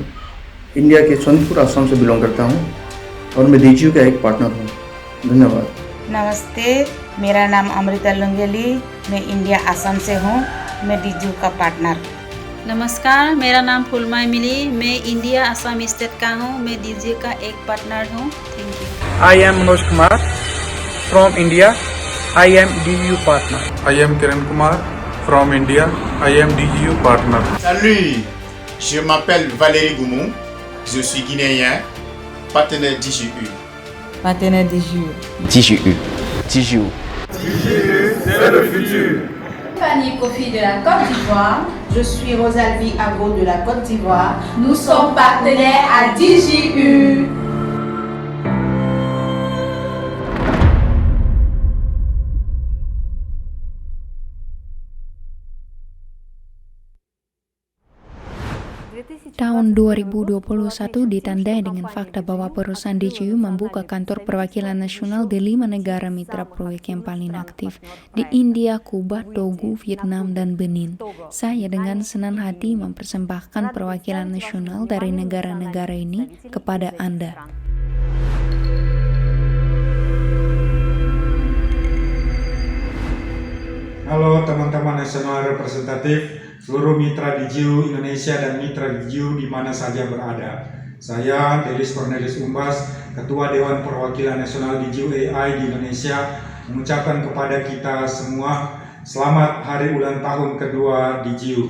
Speaker 14: इंडिया के सोनपुर असम से बिलोंग करता हूँ। और मैं DGU का एक पार्टनर हूँ। धन्यवाद।
Speaker 15: नमस्ते, मेरा नाम अमृता लुंगेली, मैं इंडिया असम से हूँ, मैं DGU का पार्टनर।
Speaker 16: नमस्कार, मेरा नाम फुलमाई मिली, मैं इंडिया असम स्टेट का हूँ, मैं DGU का एक पार्टनर हूँ। Thank you.
Speaker 8: I am Manoj Kumar from India. I am DGU partner.
Speaker 3: I am Kiran Kumar from India. I am DGU partner.
Speaker 17: Salut, je m'appelle Valérie Goumou, je suis guinéen, partenaire DGU.
Speaker 15: Partenaire DGU.
Speaker 5: DGU. DGU.
Speaker 17: DGU, c'est le futur.
Speaker 18: Fanny Kofi de la Côte d'Ivoire. Je suis Rosalvi Abo de la Côte d'Ivoire. Nous sommes partenaires à DGU.
Speaker 2: Tahun 2021 ditandai dengan fakta bahwa perusahaan DGU membuka kantor perwakilan nasional di 5 negara mitra proyek yang paling aktif, di India, Kuba, Togo, Vietnam, dan Benin. Saya dengan senang hati mempersembahkan perwakilan nasional dari negara-negara ini kepada Anda.
Speaker 19: Halo teman-teman nasional representatif, seluruh mitra DGU Indonesia dan mitra DGU di mana saja berada. Saya, Delis Cornelis Umbas, Ketua Dewan Perwakilan Nasional DGU AI di Indonesia, mengucapkan kepada kita semua selamat hari ulang tahun kedua DGU.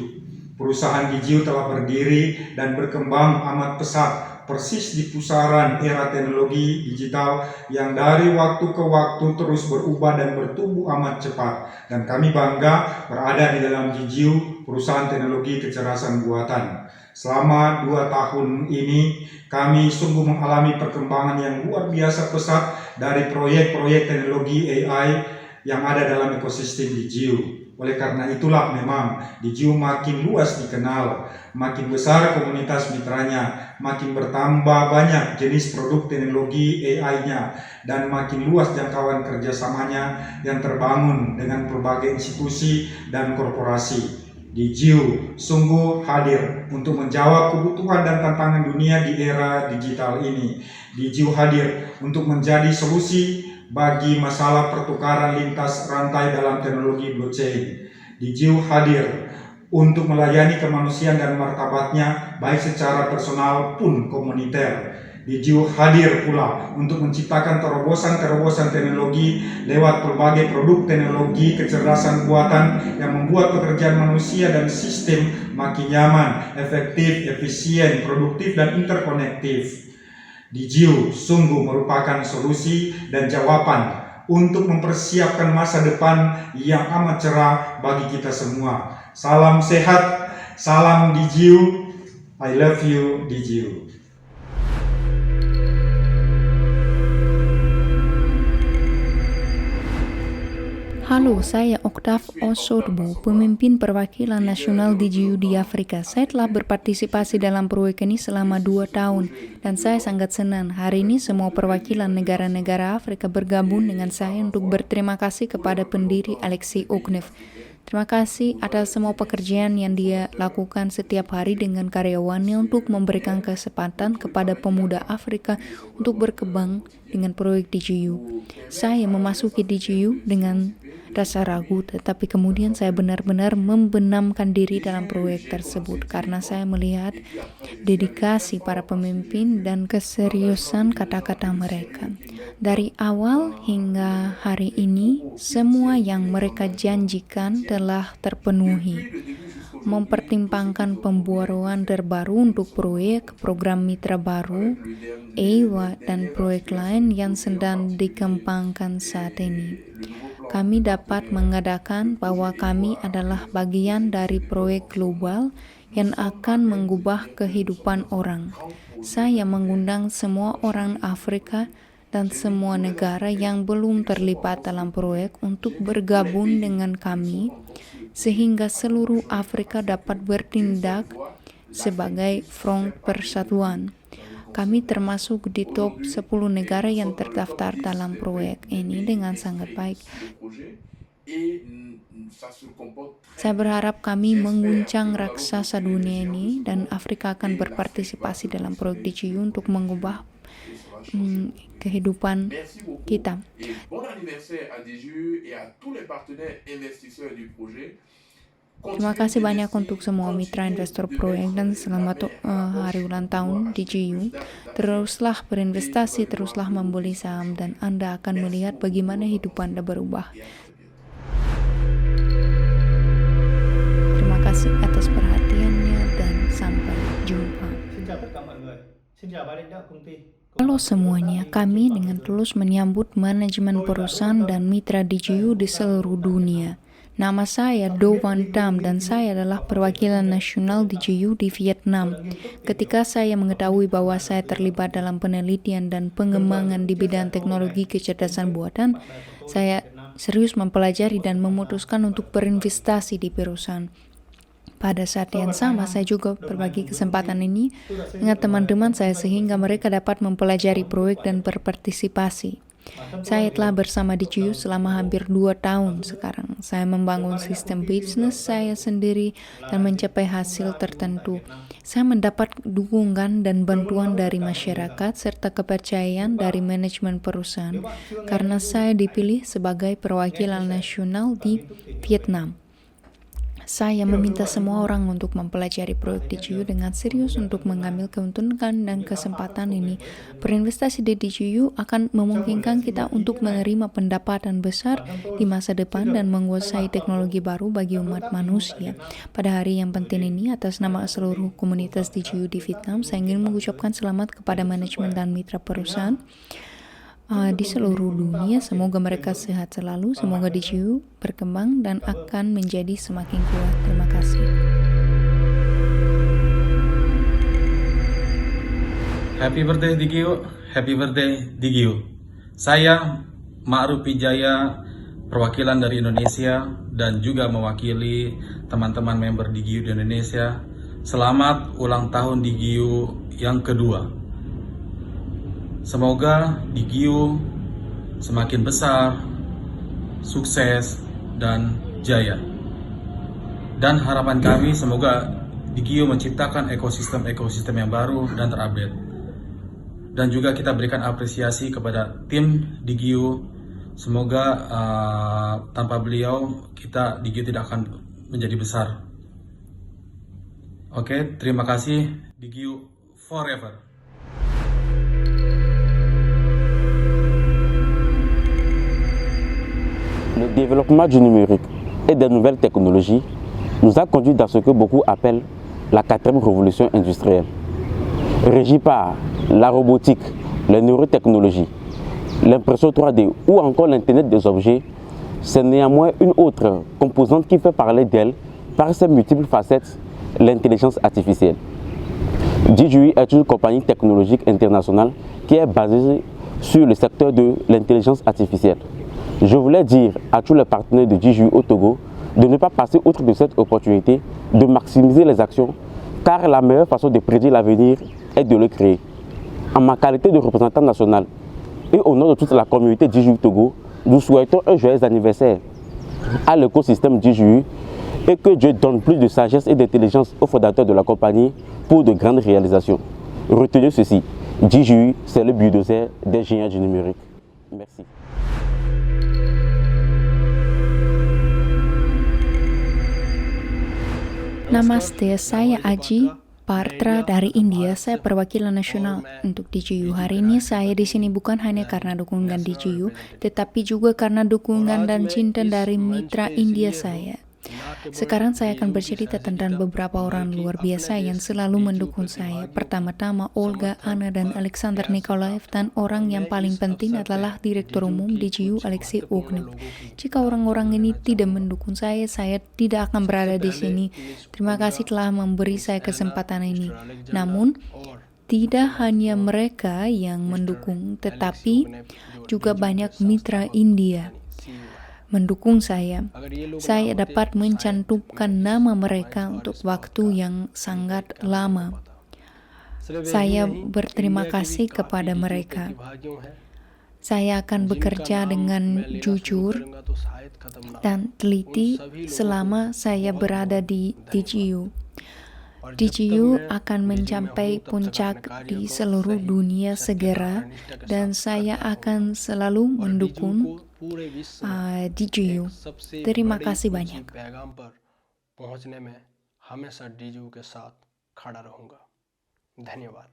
Speaker 19: Perusahaan DGU telah berdiri dan berkembang amat pesat, persis di pusaran era teknologi digital yang dari waktu ke waktu terus berubah dan bertumbuh amat cepat. Dan kami bangga berada di dalam DGU, perusahaan teknologi kecerdasan buatan. Selama 2 tahun ini, kami sungguh mengalami perkembangan yang luar biasa pesat dari proyek-proyek teknologi AI yang ada dalam ekosistem DGU. Oleh karena itulah memang DGU makin luas dikenal, makin besar komunitas mitranya, makin bertambah banyak jenis produk teknologi AI-nya, dan makin luas jangkauan kerjasamanya yang terbangun dengan berbagai institusi dan korporasi. DGU sungguh hadir untuk menjawab kebutuhan dan tantangan dunia di era digital ini. DGU hadir untuk menjadi solusi bagi masalah pertukaran lintas rantai dalam teknologi blockchain. DGU hadir untuk melayani kemanusiaan dan martabatnya baik secara personal pun komuniter. DGU hadir pula untuk menciptakan terobosan-terobosan teknologi lewat berbagai produk teknologi kecerdasan buatan yang membuat pekerjaan manusia dan sistem makin nyaman, efektif, efisien, produktif, dan interkonektif. DGU sungguh merupakan solusi dan jawaban untuk mempersiapkan masa depan yang amat cerah bagi kita semua. Salam sehat, salam DGU, I love you DGU.
Speaker 2: Halo, saya Oktav Osorbo, pemimpin perwakilan nasional DGU di Afrika. Saya telah berpartisipasi dalam proyek ini selama 2 tahun, dan saya sangat senang. Hari ini semua perwakilan negara-negara Afrika bergabung dengan saya untuk berterima kasih kepada pendiri Alexei Ognev. Terima kasih atas semua pekerjaan yang dia lakukan setiap hari dengan karyawannya untuk memberikan kesempatan kepada pemuda Afrika untuk berkembang dengan proyek DGU. Saya memasuki DGU dengan rasa ragu, tetapi kemudian saya benar-benar membenamkan diri dalam proyek tersebut karena saya melihat dedikasi para pemimpin dan keseriusan kata-kata mereka. Dari awal hingga hari ini, semua yang mereka janjikan telah terpenuhi. Mempertimbangkan pembaruan terbaru untuk proyek, program mitra baru, EWA, dan proyek lain yang sedang dikembangkan saat ini. Kami dapat mengatakan bahwa kami adalah bagian dari proyek global yang akan mengubah kehidupan orang. Saya mengundang semua orang Afrika dan semua negara yang belum terlibat dalam proyek untuk bergabung dengan kami, sehingga seluruh Afrika dapat bertindak sebagai front persatuan. Kami termasuk di top 10 negara yang terdaftar dalam proyek ini dengan sangat baik. Saya berharap kami mengguncang raksasa dunia ini dan Afrika akan berpartisipasi dalam proyek DGU untuk mengubah kehidupan kita. Terima kasih banyak untuk semua mitra investor proyek dan selamat hari ulang tahun DGU. Teruslah berinvestasi, teruslah membeli saham dan Anda akan melihat bagaimana hidup Anda berubah. Terima kasih atas perhatiannya dan sampai jumpa. Halo semuanya, kami dengan tulus menyambut manajemen perusahaan dan mitra DGU di seluruh dunia. Nama saya Do Van Dam dan saya adalah perwakilan nasional DGU di Vietnam. Ketika saya mengetahui bahwa saya terlibat dalam penelitian dan pengembangan di bidang teknologi kecerdasan buatan, saya serius mempelajari dan memutuskan untuk berinvestasi di perusahaan. Pada saat yang sama, saya juga berbagi kesempatan ini dengan teman-teman saya sehingga mereka dapat mempelajari proyek dan berpartisipasi. Saya telah bersama DGU selama hampir 2 tahun sekarang. Saya membangun sistem bisnis saya sendiri dan mencapai hasil tertentu. Saya mendapat dukungan dan bantuan dari masyarakat serta kepercayaan dari manajemen perusahaan karena saya dipilih sebagai perwakilan nasional di Vietnam. Saya meminta semua orang untuk mempelajari proyek DGU dengan serius untuk mengambil keuntungan dan kesempatan ini. Berinvestasi di DGU akan memungkinkan kita untuk menerima pendapatan besar di masa depan dan menguasai teknologi baru bagi umat manusia. Pada hari yang penting ini, atas nama seluruh komunitas DGU di Vietnam, saya ingin mengucapkan selamat kepada manajemen dan mitra perusahaan di seluruh dunia. Semoga mereka sehat selalu, semoga DGU berkembang dan akan menjadi semakin kuat. Terima kasih.
Speaker 20: Happy birthday DGU, happy birthday DGU. Saya Ma'ruf Wijaya, perwakilan dari Indonesia dan juga mewakili teman-teman member DGU di Indonesia. Selamat ulang tahun DGU yang kedua. Semoga DGU semakin besar, sukses, dan jaya. Dan harapan kami semoga DGU menciptakan ekosistem yang baru dan terupdate. Dan juga kita berikan apresiasi kepada tim DGU. Semoga tanpa beliau DGU tidak akan menjadi besar. Oke, terima kasih. DGU forever.
Speaker 21: Le développement du numérique et des nouvelles technologies nous a conduit dans ce que beaucoup appellent la 4e révolution industrielle. Régie par la robotique, les neurotechnologies, l'impression 3D ou encore l'Internet des objets, c'est néanmoins une autre composante qui fait parler d'elle par ses multiples facettes, l'intelligence artificielle. DGU est une compagnie technologique internationale qui est basée sur le secteur de l'intelligence artificielle. Je voulais dire à tous les partenaires de DGU au Togo de ne pas passer outre de cette opportunité, de maximiser les actions, car la meilleure façon de prédire l'avenir est de le créer. En ma qualité de représentant national et au nom de toute la communauté DGU Togo, nous souhaitons un joyeux anniversaire à l'écosystème DGU et que Dieu donne plus de sagesse et d'intelligence aux fondateurs de la compagnie pour de grandes réalisations. Retenez ceci, DGU, c'est le bulldozer des géants du numérique. Merci.
Speaker 2: Namaste, saya Aji Partra dari India. Saya perwakilan nasional untuk DGU. Hari ini saya di sini bukan hanya karena dukungan DGU, tetapi juga karena dukungan dan cinta dari mitra India saya. Sekarang saya akan bercerita tentang beberapa orang luar biasa yang selalu mendukung saya. Pertama-tama Olga, Anna, dan Alexander Nikolaev, dan orang yang paling penting adalah Direktur Umum DGU Alexei Ognev. Jika orang-orang ini tidak mendukung saya tidak akan berada di sini. Terima kasih telah memberi saya kesempatan ini. Namun, tidak hanya mereka yang mendukung, tetapi juga banyak mitra India mendukung saya. Saya dapat mencantumkan nama mereka untuk waktu yang sangat lama. Saya berterima kasih kepada mereka. Saya akan bekerja dengan jujur dan teliti selama saya berada di DGU. DJU akan mencapai puncak di seluruh dunia segera dan saya akan selalu mendukung DJU. Terima kasih banyak.
Speaker 1: पहुंचने में हमेशा DJU के साथ खड़ा रहूंगा। धन्यवाद।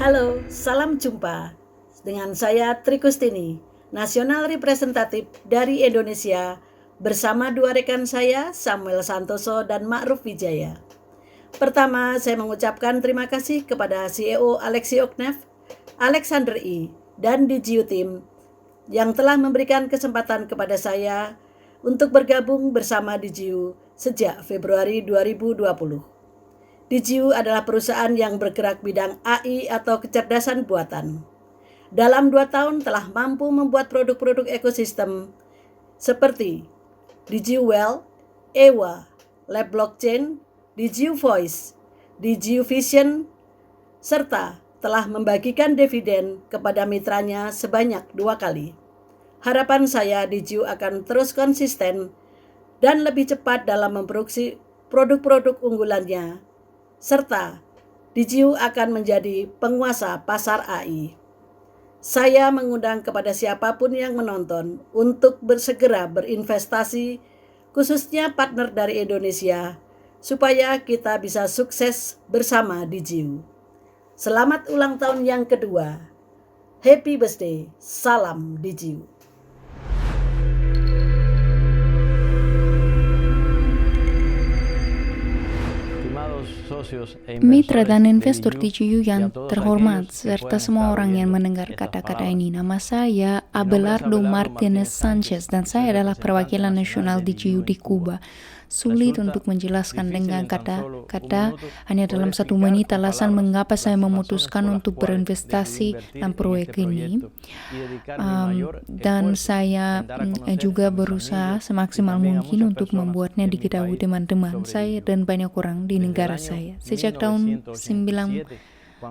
Speaker 22: Halo, salam jumpa dengan saya Tri Kustini, Nasional Representatif dari Indonesia, bersama dua rekan saya, Samuel Santoso dan Ma'ruf Wijaya. Pertama, saya mengucapkan terima kasih kepada CEO Alexi Oknev, Alexander I, dan DJU Team yang telah memberikan kesempatan kepada saya untuk bergabung bersama DJU sejak Februari 2020. DJU adalah perusahaan yang bergerak bidang AI atau kecerdasan buatan. Dalam 2 tahun telah mampu membuat produk-produk ekosistem seperti DJU Well, EWA, Lab Blockchain, DJU Voice, DJU Vision, serta telah membagikan dividen kepada mitranya sebanyak 2 kali. Harapan saya DJU akan terus konsisten dan lebih cepat dalam memproduksi produk-produk unggulannya, serta DJU akan menjadi penguasa pasar AI. Saya mengundang kepada siapapun yang menonton untuk bersegera berinvestasi, khususnya partner dari Indonesia, supaya kita bisa sukses bersama DJU. Selamat ulang tahun yang kedua. Happy birthday. Salam DJU.
Speaker 2: Mitra dan investor DJU yang terhormat, serta semua orang yang mendengar kata-kata ini. Nama saya Abelardo Martinez Sanchez dan saya adalah perwakilan nasional DJU di Kuba. Sulit untuk menjelaskan dengan kata-kata, hanya dalam 1 menit alasan mengapa saya memutuskan untuk berinvestasi dalam proyek ini. Dan saya juga berusaha semaksimal mungkin untuk membuatnya diketahui teman-teman saya dan banyak orang di negara saya. Sejak tahun 1987,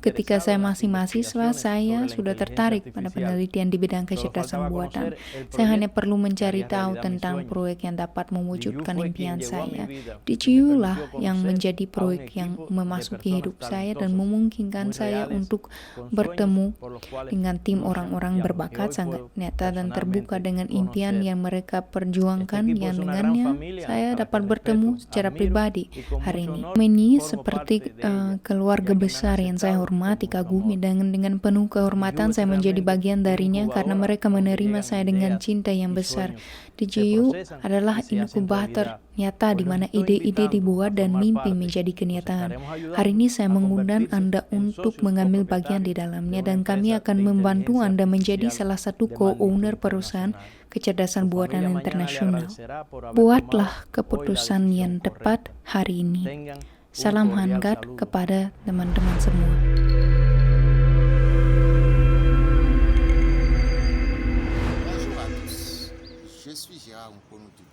Speaker 2: ketika saya masih mahasiswa, saya sudah tertarik pada penelitian di bidang kecerdasan buatan. Saya hanya perlu mencari tahu tentang proyek yang dapat mewujudkan impian saya. DJU lah yang menjadi proyek yang memasuki hidup saya dan memungkinkan saya untuk bertemu dengan tim orang-orang berbakat sangat nyata dan terbuka dengan impian yang mereka perjuangkan, yang dengannya saya dapat bertemu secara pribadi hari ini. Seperti keluarga besar yang saya hormati, kagumi, dan dengan penuh kehormatan saya menjadi bagian darinya karena mereka menerima saya dengan cinta yang besar. DJU adalah inkubator nyata di mana ide-ide dibuat dan mimpi menjadi kenyataan. Hari ini saya mengundang Anda untuk mengambil bagian di dalamnya dan kami akan membantu Anda menjadi salah satu co-owner perusahaan kecerdasan buatan internasional. Buatlah keputusan yang tepat hari ini. Salam hangat kepada teman-teman semua.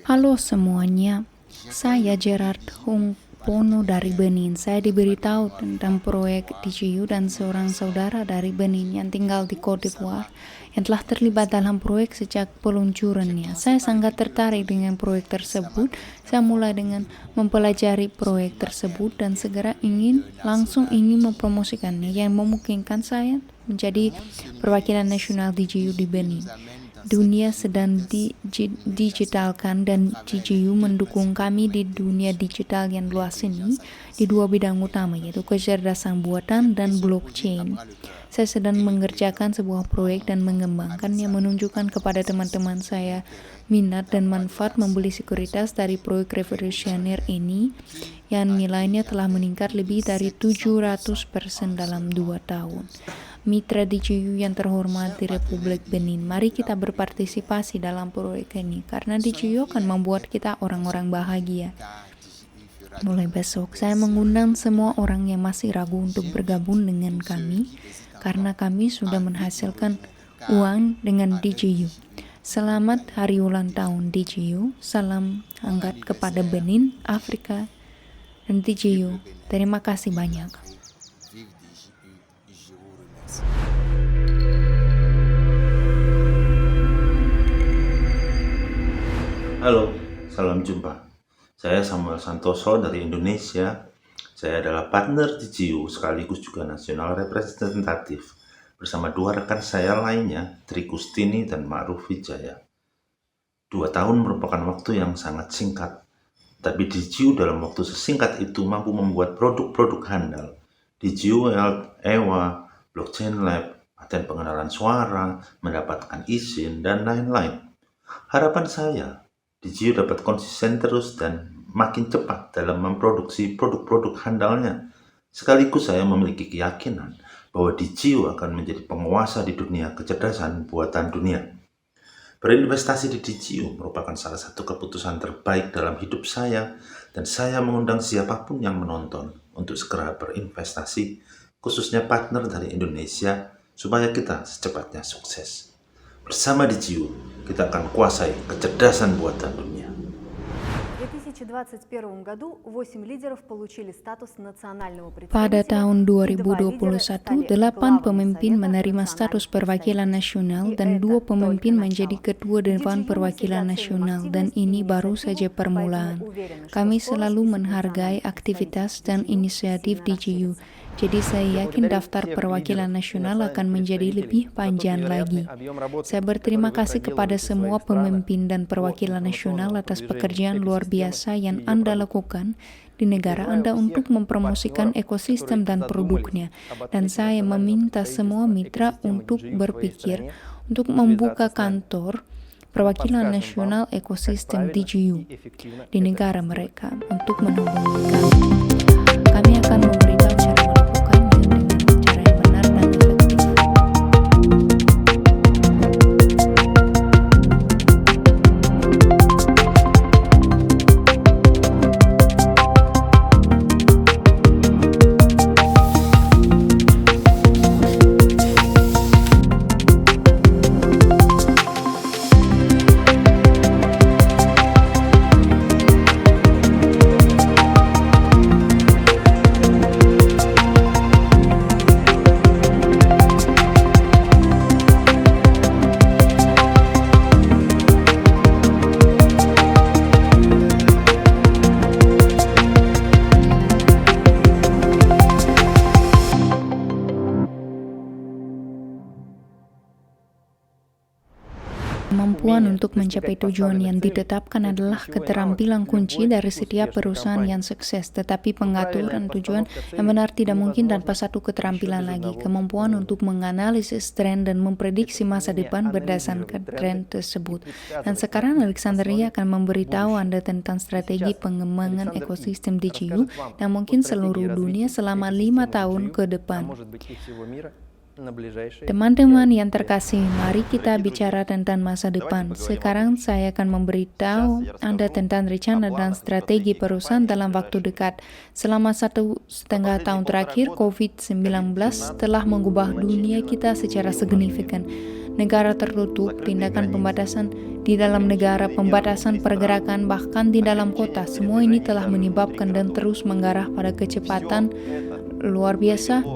Speaker 2: Halo semuanya, saya Gerard Hungpono dari Benin. Saya diberitahu tentang proyek DJU dan seorang saudara dari Benin yang tinggal di Cote d'Ivoire yang telah terlibat dalam proyek sejak peluncurannya. Saya sangat tertarik dengan proyek tersebut. Saya mulai dengan mempelajari proyek tersebut dan segera ingin mempromosikannya yang memungkinkan saya menjadi perwakilan nasional DJU di Benin. Dunia sedang digitalkan dan DJU mendukung kami di dunia digital yang luas ini di 2 bidang utama, yaitu kecerdasan buatan dan blockchain. Saya sedang mengerjakan sebuah proyek dan mengembangkannya, menunjukkan kepada teman-teman saya minat dan manfaat membeli sekuritas dari proyek revolusioner ini yang nilainya telah meningkat lebih dari 700% dalam 2 tahun. Mitra DJU yang terhormat di Republik Benin, mari kita berpartisipasi dalam proyek ini karena DJU akan membuat kita orang-orang bahagia. Mulai besok, saya mengundang semua orang yang masih ragu untuk bergabung dengan kami karena kami sudah menghasilkan uang dengan DJU. Selamat hari ulang tahun DJU. Salam hangat kepada Benin, Afrika, dan DJU. Terima kasih banyak.
Speaker 4: Halo, salam jumpa. Saya Samuel Santoso dari Indonesia. Saya adalah partner DJU sekaligus juga nasional representatif bersama dua rekan saya lainnya, Tri Kustini dan Ma'ruf Wijaya. 2 tahun merupakan waktu yang sangat singkat, tapi DJU dalam waktu sesingkat itu mampu membuat produk-produk handal. DJU EWA, Blockchain Lab, paten pengenalan suara, mendapatkan izin, dan lain-lain. Harapan saya, DJU dapat konsisten terus dan makin cepat dalam memproduksi produk-produk handalnya. Sekaligus saya memiliki keyakinan bahwa DJU akan menjadi penguasa di dunia kecerdasan buatan dunia. Berinvestasi di DJU merupakan salah satu keputusan terbaik dalam hidup saya, dan saya mengundang siapapun yang menonton untuk segera berinvestasi, khususnya partner dari Indonesia, supaya kita secepatnya sukses. Bersama DJU, kita akan kuasai kecerdasan buatan dunia.
Speaker 2: Pada tahun 2021, 8 pemimpin menerima status perwakilan nasional dan 2 pemimpin menjadi ketua Dewan Perwakilan Nasional, dan ini baru saja permulaan. Kami selalu menghargai aktivitas dan inisiatif DJU. Jadi saya yakin daftar perwakilan nasional akan menjadi lebih panjang lagi. Saya berterima kasih kepada semua pemimpin dan perwakilan nasional atas pekerjaan luar biasa yang Anda lakukan di negara Anda untuk mempromosikan ekosistem dan produknya. Dan saya meminta semua mitra untuk berpikir untuk membuka kantor perwakilan nasional ekosistem DJU di negara mereka untuk menghubungi kami. Kami akan memberitahu cara melakukannya dengan cara yang benar dan efektif. Kemampuan untuk mencapai tujuan yang ditetapkan adalah keterampilan kunci dari setiap perusahaan yang sukses, tetapi pengaturan tujuan yang benar tidak mungkin tanpa satu keterampilan lagi, kemampuan untuk menganalisis tren dan memprediksi masa depan berdasarkan tren tersebut. Dan sekarang Alexandria akan memberitahu Anda tentang strategi pengembangan ekosistem DJU yang mungkin seluruh dunia selama 5 tahun ke depan. Teman-teman yang terkasih, mari kita bicara tentang masa depan. Sekarang saya akan memberitahu Anda tentang rencana dan strategi perusahaan dalam waktu dekat. Selama 1,5 tahun terakhir, COVID-19 telah mengubah dunia kita secara signifikan. Negara tertutup, tindakan pembatasan di dalam negara, pembatasan pergerakan, bahkan di dalam kota. Semua ini telah menyebabkan dan terus mengarah pada kecepatan luar biasa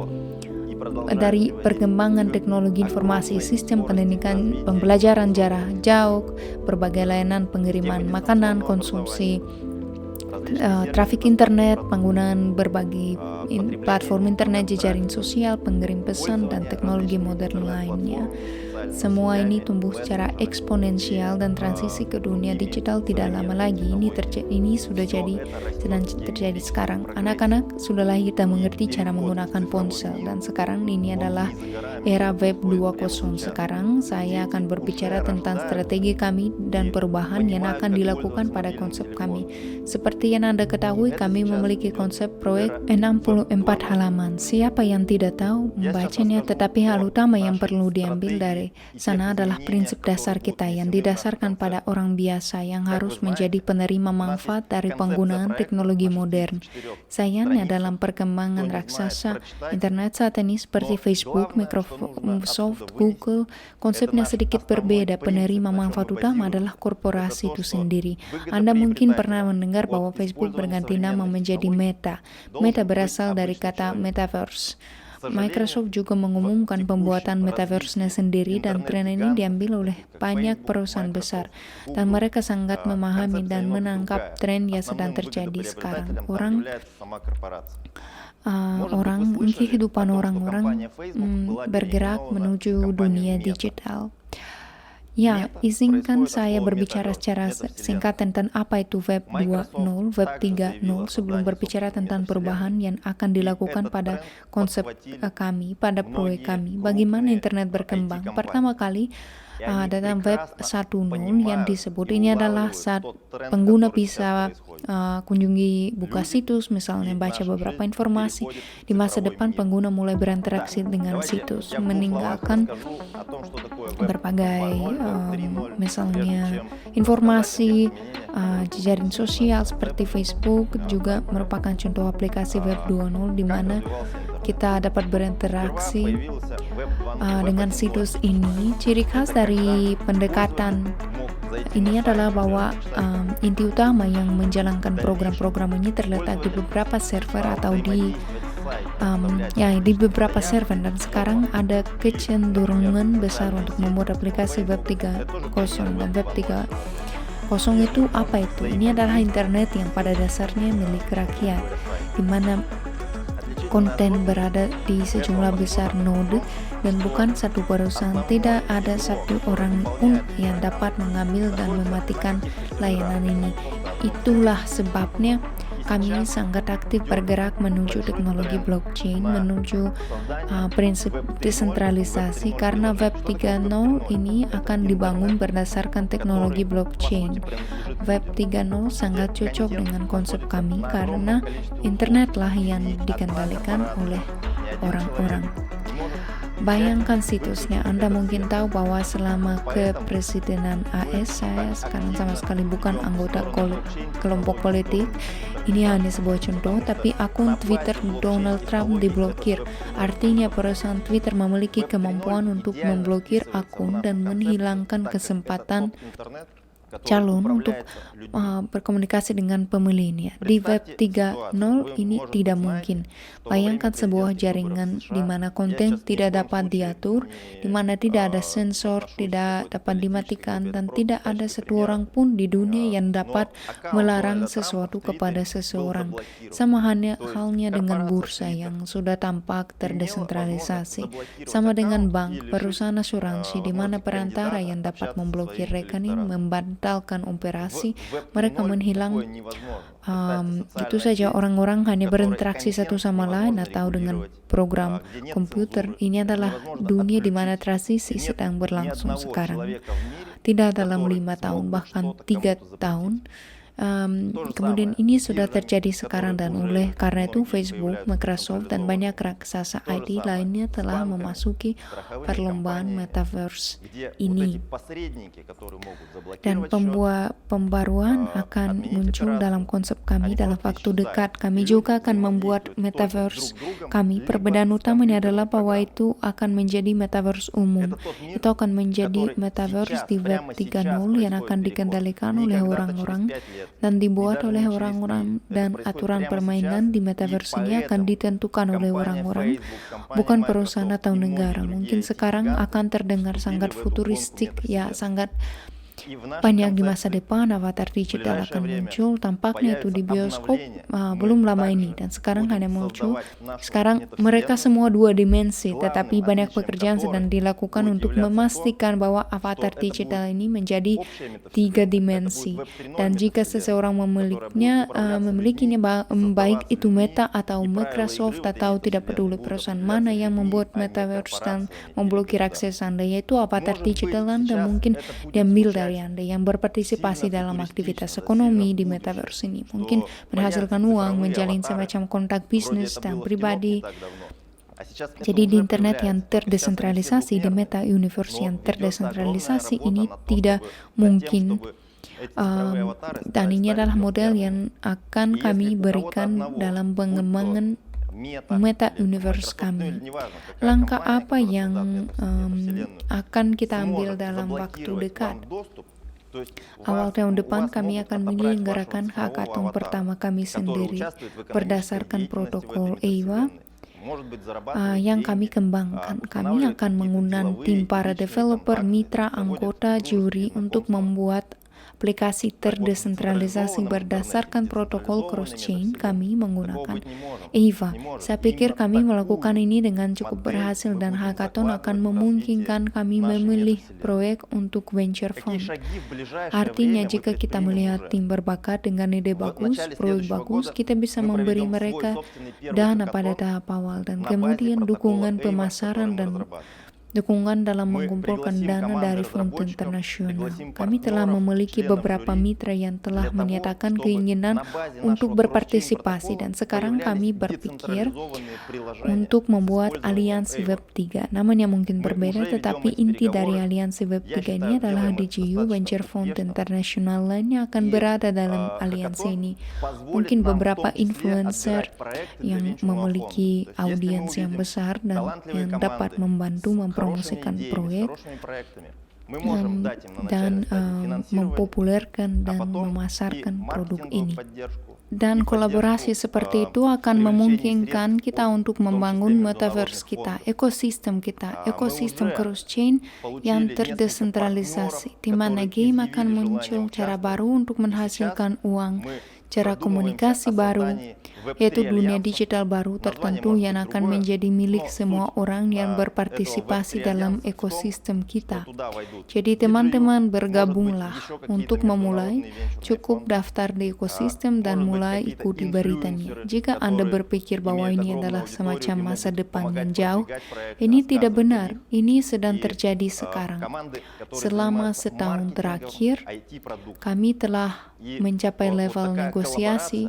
Speaker 2: dari perkembangan teknologi informasi, sistem pendidikan, pembelajaran jarak jauh, berbagai layanan pengiriman makanan, konsumsi, trafik internet, penggunaan berbagai platform internet, jejaring sosial, pengirim pesan, dan teknologi modern lainnya. Semua ini tumbuh secara eksponensial dan transisi ke dunia digital tidak lama lagi. Ini sudah sedang terjadi sekarang. Anak-anak sudah lahir dan mengerti cara menggunakan ponsel, dan sekarang ini adalah era web 2.0. Sekarang saya akan berbicara tentang strategi kami dan perubahan yang akan dilakukan pada konsep kami. Seperti yang Anda ketahui, kami memiliki konsep proyek 64 halaman. Siapa yang tidak tahu membacanya, tetapi hal utama yang perlu diambil dari sana adalah prinsip dasar kita yang didasarkan pada orang biasa yang harus menjadi penerima manfaat dari penggunaan teknologi modern. Sayangnya dalam perkembangan raksasa internet saat ini seperti Facebook, Microsoft, Google, konsepnya sedikit berbeda. Penerima manfaat utama adalah korporasi itu sendiri. Anda mungkin pernah mendengar bahwa Facebook berganti nama menjadi Meta. Meta berasal dari kata metaverse. Microsoft juga mengumumkan pembuatan metaverse-nya sendiri dan tren ini diambil oleh banyak perusahaan besar dan mereka sangat memahami dan menangkap tren yang sedang terjadi sekarang. Kehidupan orang-orang bergerak menuju dunia digital. Ya, izinkan saya berbicara secara singkat tentang apa itu Web 2.0, Web 3.0 sebelum berbicara tentang perubahan yang akan dilakukan pada konsep kami, pada proyek kami. Bagaimana internet berkembang? Pertama kali dalam Web 1.0 yang disebut ini adalah saat pengguna bisa kunjungi buka situs, misalnya baca beberapa informasi. Di masa depan pengguna mulai berinteraksi dengan situs, meninggalkan berbagai misalnya informasi jejaring sosial seperti Facebook juga merupakan contoh aplikasi Web 2.0 di mana kita dapat berinteraksi dengan situs ini. Ciri khas dari pendekatan ini adalah bahwa inti utama yang menjalankan program-program ini terletak di beberapa server atau di beberapa server, dan sekarang ada kecenderungan besar untuk membuat aplikasi Web 3.0 dan Web 3.0 itu apa itu? Ini adalah internet yang pada dasarnya milik rakyat, di mana konten berada di sejumlah besar node dan bukan satu perusahaan. Tidak ada satu orang pun yang dapat mengambil dan mematikan layanan ini. Itulah sebabnya kami sangat aktif bergerak menuju teknologi blockchain, menuju prinsip desentralisasi, karena Web 3.0 ini akan dibangun berdasarkan teknologi blockchain. Web 3.0 sangat cocok dengan konsep kami karena internetlah yang dikendalikan oleh orang-orang. Bayangkan situsnya. Anda mungkin tahu bahwa selama kepresidenan AS saya sekarang sama sekali bukan anggota kelompok politik. Ini hanya sebuah contoh, tapi akun Twitter Donald Trump diblokir. Artinya perusahaan Twitter memiliki kemampuan untuk memblokir akun dan menghilangkan kesempatan calon untuk berkomunikasi dengan pemilihnya. Di Web 3.0 ini tidak mungkin. Bayangkan sebuah jaringan di mana konten tidak dapat diatur, di mana tidak ada sensor, tidak dapat dimatikan, dan tidak ada satu orang pun di dunia yang dapat melarang sesuatu kepada seseorang. Sama halnya dengan bursa yang sudah tampak terdesentralisasi. Sama dengan bank, perusahaan asuransi, di mana perantara yang dapat memblokir rekening, membatalkan operasi, mereka menghilang. Itu saja, orang-orang hanya berinteraksi satu sama lain atau dengan program komputer. Ini adalah dunia di mana transisi sedang berlangsung sekarang. Tidak dalam 5 tahun, bahkan 3 tahun. Kemudian ini sudah terjadi sekarang, dan oleh karena itu Facebook, Microsoft, dan banyak raksasa IT lainnya telah memasuki perlombaan metaverse ini. Dan pembaruan akan muncul dalam konsep kami dalam waktu dekat. Kami juga akan membuat metaverse kami. Perbedaan utamanya adalah bahwa itu akan menjadi metaverse umum. Itu akan menjadi metaverse di Web 3.0 yang akan dikendalikan oleh orang-orang dan dibuat oleh orang-orang, dan aturan permainan di metaverse ini akan ditentukan oleh orang-orang, bukan perusahaan atau negara. Mungkin sekarang akan terdengar sangat futuristik, ya sangat banyak di masa depan avatar digital akan muncul. Tampaknya itu di bioskop belum lama ini, dan sekarang hanya muncul. Sekarang mereka semua 2 dimensi, tetapi banyak pekerjaan sedang dilakukan untuk memastikan bahwa avatar digital ini menjadi 3 dimensi. Dan jika seseorang memilikinya, baik itu Meta atau Microsoft atau tidak peduli perusahaan mana yang membuat metaverse dan memblokir akses Anda, yaitu avatar digital Anda mungkin diambil dari Anda yang berpartisipasi dalam aktivitas ekonomi di metaverse ini, mungkin menghasilkan uang, menjalin semacam kontak bisnis dan pribadi. Jadi di internet yang terdesentralisasi, di meta universe yang terdesentralisasi ini tidak mungkin. Dan ini adalah model yang akan kami berikan dalam pengembangan meta universe kami. Langkah apa yang akan kita ambil dalam waktu dekat? Awal tahun depan kami akan menyelenggarakan hackathon pertama kami sendiri berdasarkan protokol EIWA. yang kami kembangkan. Kami akan mengundang tim para developer, mitra, anggota juri untuk membuat aplikasi terdesentralisasi berdasarkan protokol cross-chain. Kami menggunakan EVA. Saya pikir kami melakukan ini dengan cukup berhasil dan hackathon akan memungkinkan kami memilih proyek untuk venture fund. Artinya jika kita melihat tim berbakat dengan ide bagus, proyek bagus, kita bisa memberi mereka dana pada tahap awal dan kemudian dukungan pemasaran dan dukungan dalam mengumpulkan dana dari fond internasional. Kami telah memiliki beberapa mitra yang telah menyatakan keinginan untuk berpartisipasi dan sekarang kami berpikir untuk membuat aliansi Web3. Namanya mungkin berbeda, tetapi inti dari aliansi Web3 ini adalah DGU, Venture Fund Internasional lainnya akan berada dalam aliansi ini. Mungkin beberapa influencer yang memiliki audiens yang besar dan yang dapat membantu mempromosikan proyek dan mempopulerkan dan memasarkan produk ini. Dan kolaborasi seperti itu akan memungkinkan kita untuk membangun metaverse kita, ekosistem cross-chain yang terdesentralisasi, di mana game akan muncul cara baru untuk menghasilkan uang, cara komunikasi baru, yaitu dunia digital baru tertentu yang akan menjadi milik semua orang yang berpartisipasi dalam ekosistem kita. Jadi teman-teman bergabunglah untuk memulai, cukup daftar di ekosistem dan mulai ikuti beritanya. Jika Anda berpikir bahwa ini adalah semacam masa depan yang jauh, ini tidak benar. Ini sedang terjadi sekarang. Selama setahun terakhir, kami telah mencapai level negosiasi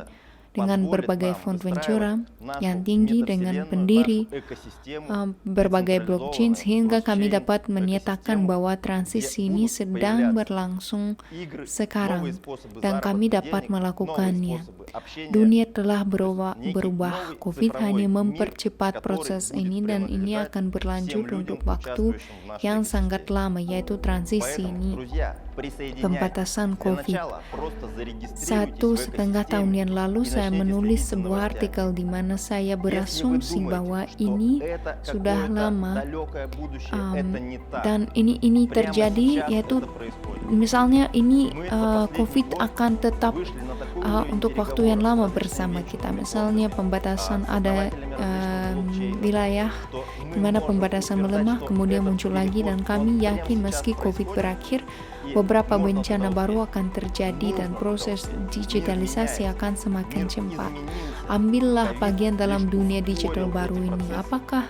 Speaker 2: dengan berbagai fond ventura yang tinggi dengan pendiri berbagai blockchain sehingga kami dapat menyatakan bahwa transisi ini sedang berlangsung sekarang dan kami dapat melakukannya. Dunia telah berubah. COVID hanya mempercepat proses ini dan ini akan berlanjut untuk waktu yang sangat lama, yaitu transisi ini. Pembatasan COVID. 1,5 tahun yang lalu saya menulis sebuah artikel di mana saya berasumsi bahwa ini sudah lama dan ini terjadi, yaitu misalnya ini COVID akan tetap untuk waktu yang lama bersama kita. Misalnya pembatasan ada wilayah di mana pembatasan melemah kemudian muncul lagi, dan kami yakin meski COVID berakhir, beberapa bencana baru akan terjadi dan proses digitalisasi akan semakin cepat. Ambillah bagian dalam dunia digital baru ini. Apakah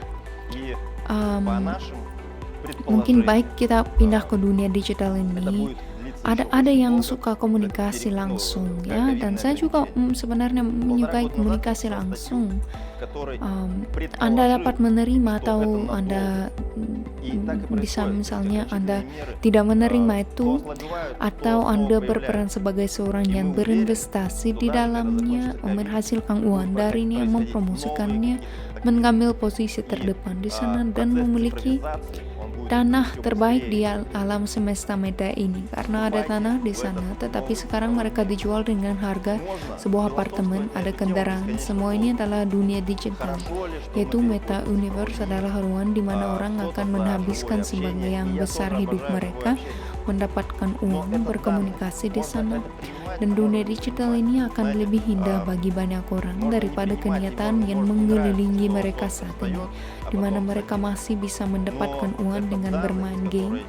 Speaker 2: mungkin baik kita pindah ke dunia digital ini? Ada yang suka komunikasi langsung, ya, dan saya juga sebenarnya menyukai komunikasi langsung. Anda dapat menerima atau Anda bisa misalnya Anda tidak menerima itu, atau Anda berperan sebagai seorang yang berinvestasi di dalamnya, menghasilkan uang darinya, mempromosikannya, mengambil posisi terdepan di sana dan memiliki tanah terbaik di alam semesta meta ini, karena ada tanah di sana, tetapi sekarang mereka dijual dengan harga sebuah apartemen, ada kendaraan. Semua ini adalah dunia digital, yaitu meta universe adalah ruang di mana orang akan menghabiskan sebagian besar hidup mereka mendapatkan uang, berkomunikasi di sana. Dan dunia digital ini akan lebih indah bagi banyak orang daripada kenyataan yang mengelilingi mereka saat ini, di mana mereka masih bisa mendapatkan uang dengan bermain game,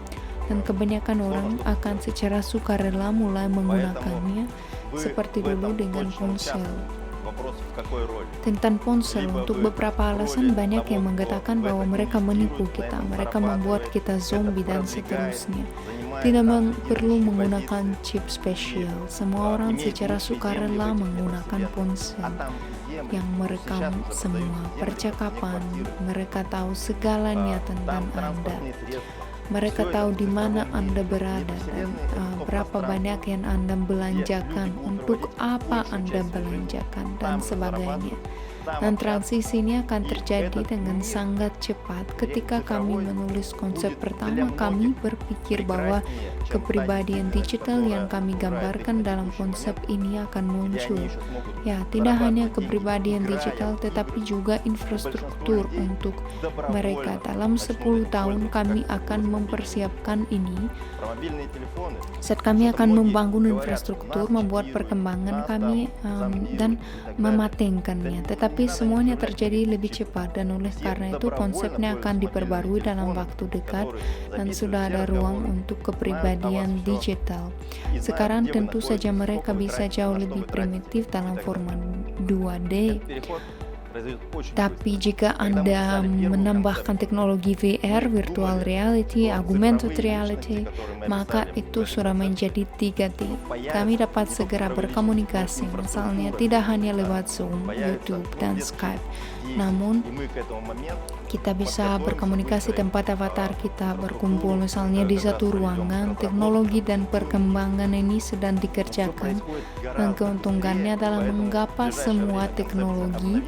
Speaker 2: dan kebanyakan orang akan secara sukarela mulai menggunakannya seperti dulu dengan ponsel. Tentang ponsel, untuk beberapa alasan banyak yang mengatakan bahwa mereka menipu kita, mereka membuat kita zombie dan seterusnya. Tidak perlu menggunakan chip spesial. Semua orang secara sukarela menggunakan ponsel yang merekam semua percakapan. Mereka tahu segalanya tentang Anda. Mereka tahu di mana Anda berada dan berapa banyak yang Anda belanjakan, untuk apa Anda belanjakan, dan sebagainya. Dan transisi ini akan terjadi dengan sangat cepat. Ketika kami menulis konsep pertama, kami berpikir bahwa kepribadian digital yang kami gambarkan dalam konsep ini akan muncul. Ya, tidak hanya kepribadian digital, tetapi juga infrastruktur untuk mereka. Dalam 10 tahun kami akan mempersiapkan ini. Saat kami akan membangun infrastruktur, membuat perkembangan kami dan mematenkannya. Tetapi semuanya terjadi lebih cepat, dan oleh karena itu konsepnya akan diperbarui dalam waktu dekat, dan sudah ada ruang untuk kepribadian digital. Sekarang tentu saja mereka bisa jauh lebih primitif dalam format 2D. Tapi jika Anda menambahkan teknologi VR, virtual reality, augmented reality, maka itu sudah menjadi 3D. Kami dapat segera berkomunikasi, misalnya tidak hanya lewat Zoom, YouTube, dan Skype, namun kita bisa berkomunikasi tempat avatar kita berkumpul, misalnya di satu ruangan. Teknologi dan perkembangan ini sedang dikerjakan, dan keuntungannya adalah menggapai semua teknologi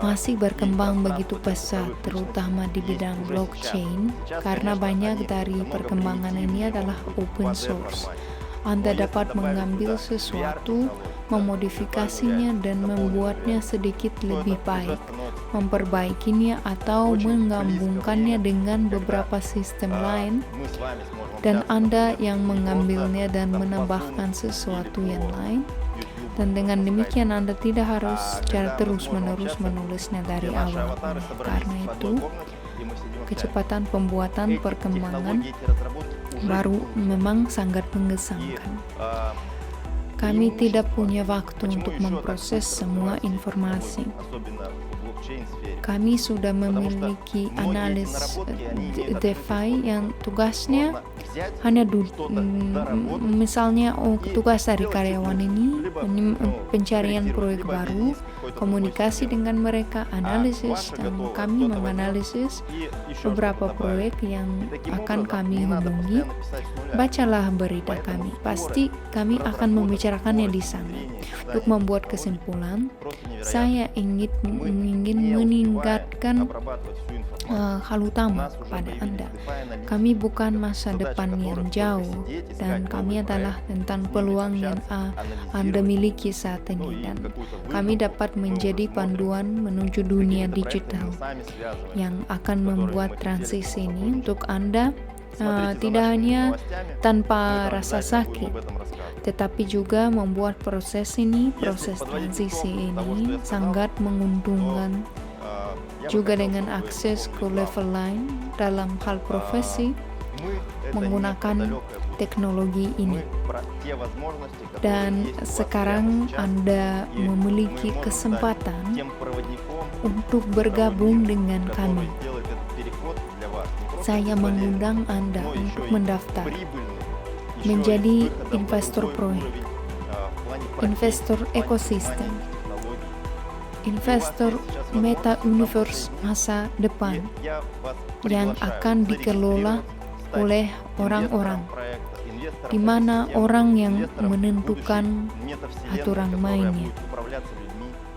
Speaker 2: masih berkembang begitu pesat, terutama di bidang blockchain, karena banyak dari perkembangan ini adalah open source. Anda dapat mengambil sesuatu, memodifikasinya, dan membuatnya sedikit lebih baik, memperbaikinya atau menggabungkannya dengan beberapa sistem lain, dan Anda yang mengambilnya dan menambahkan sesuatu yang lain. Dan dengan demikian Anda tidak harus secara terus-menerus menulisnya dari awal. Karena itu, kecepatan pembuatan perkembangan baru memang sangat mengesankan. Kami tidak punya waktu untuk memproses semua informasi. Kami sudah memiliki analis DeFi yang tugasnya hanya misalnya tugas dari karyawan ini pencarian proyek baru, komunikasi dengan mereka, analisis, dan kami menganalisis beberapa proyek yang akan kami hubungi. Bacalah berita kami, pasti kami akan membicarakannya di sana. Untuk membuat kesimpulan, saya ingin meningkatkan hal utama kepada Anda. Kami bukan masa depan yang jauh, dan kami adalah tentang peluang yang Anda miliki saat ini, dan kami dapat menjadi panduan menuju dunia digital yang akan membuat transisi ini untuk Anda tidak hanya tanpa rasa sakit, tetapi juga membuat proses transisi ini sangat menguntungkan, juga dengan akses ke level lain dalam hal profesi menggunakan teknologi ini. Dan sekarang Anda memiliki kesempatan untuk bergabung dengan kami. Saya mengundang Anda untuk mendaftar menjadi investor proyek, investor ekosistem, investor meta universe masa depan yang akan dikelola oleh orang-orang, di mana orang yang menentukan aturan mainnya.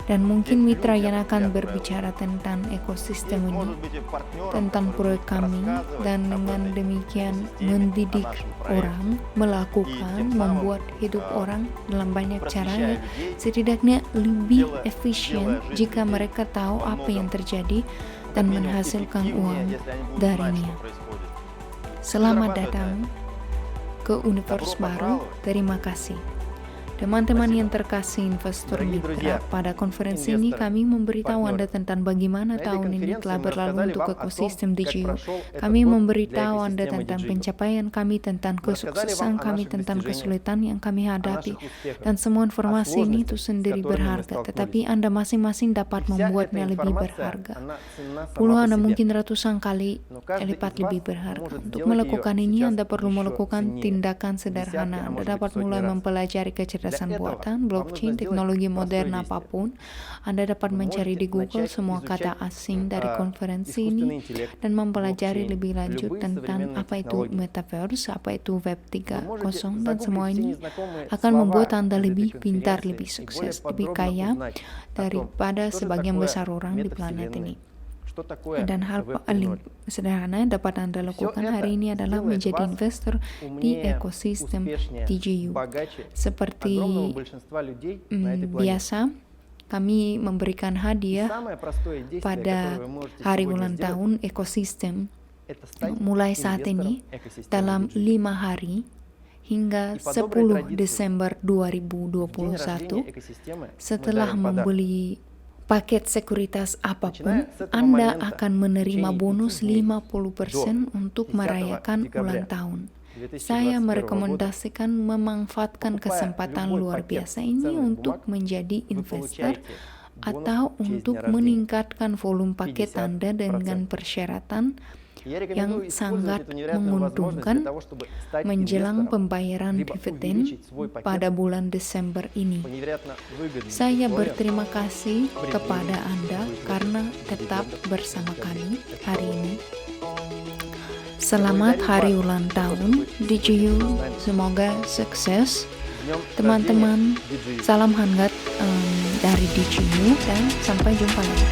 Speaker 2: Dan mungkin mitra yang akan berbicara tentang ekosistem ini, tentang proyek kami, dan dengan demikian mendidik orang, melakukan, membuat hidup orang dalam banyak caranya setidaknya lebih efisien jika mereka tahu apa yang terjadi dan menghasilkan uang darinya. Selamat datang ke universe baru. Terima kasih. Teman-teman yang terkasih investor mitra, pada konferensi ini kami memberitahu Anda tentang bagaimana tahun ini telah berlalu untuk ekosistem DigiU. Kami memberitahu Anda tentang pencapaian kami, tentang kesuksesan kami, tentang kesulitan yang kami hadapi. Dan semua informasi ini itu sendiri berharga, tetapi Anda masing-masing dapat membuatnya lebih berharga. Puluhan dan mungkin ratusan kali lipat lebih berharga. Untuk melakukan ini, Anda perlu melakukan tindakan sederhana. Anda dapat mulai mempelajari kecerdasan kecerdasan buatan, blockchain, teknologi modern apapun. Anda dapat mencari di Google semua kata asing dari konferensi ini dan mempelajari lebih lanjut tentang apa itu metaverse, apa itu Web 3.0, dan semua ini akan membuat Anda lebih pintar, lebih sukses, lebih kaya daripada sebagian besar orang di planet ini. Dan hal paling sederhana yang dapat Anda lakukan hari ini adalah menjadi investor di ekosistem DJU. Seperti biasa, kami memberikan hadiah pada hari ulang tahun ekosistem mulai saat ini dalam 5 hari hingga 10 Desember 2021. Setelah membeli paket sekuritas apapun, Anda akan menerima bonus 50% untuk merayakan ulang tahun. Saya merekomendasikan memanfaatkan kesempatan luar biasa ini untuk menjadi investor atau untuk meningkatkan volume paket Anda dengan persyaratan yang sangat menguntungkan menjelang pembayaran dividen pada bulan Desember ini. Saya berterima kasih kepada Anda karena tetap bersama kami hari ini. Selamat hari ulang tahun DJU, semoga sukses teman-teman. Salam hangat dari DJU dan sampai jumpa lagi.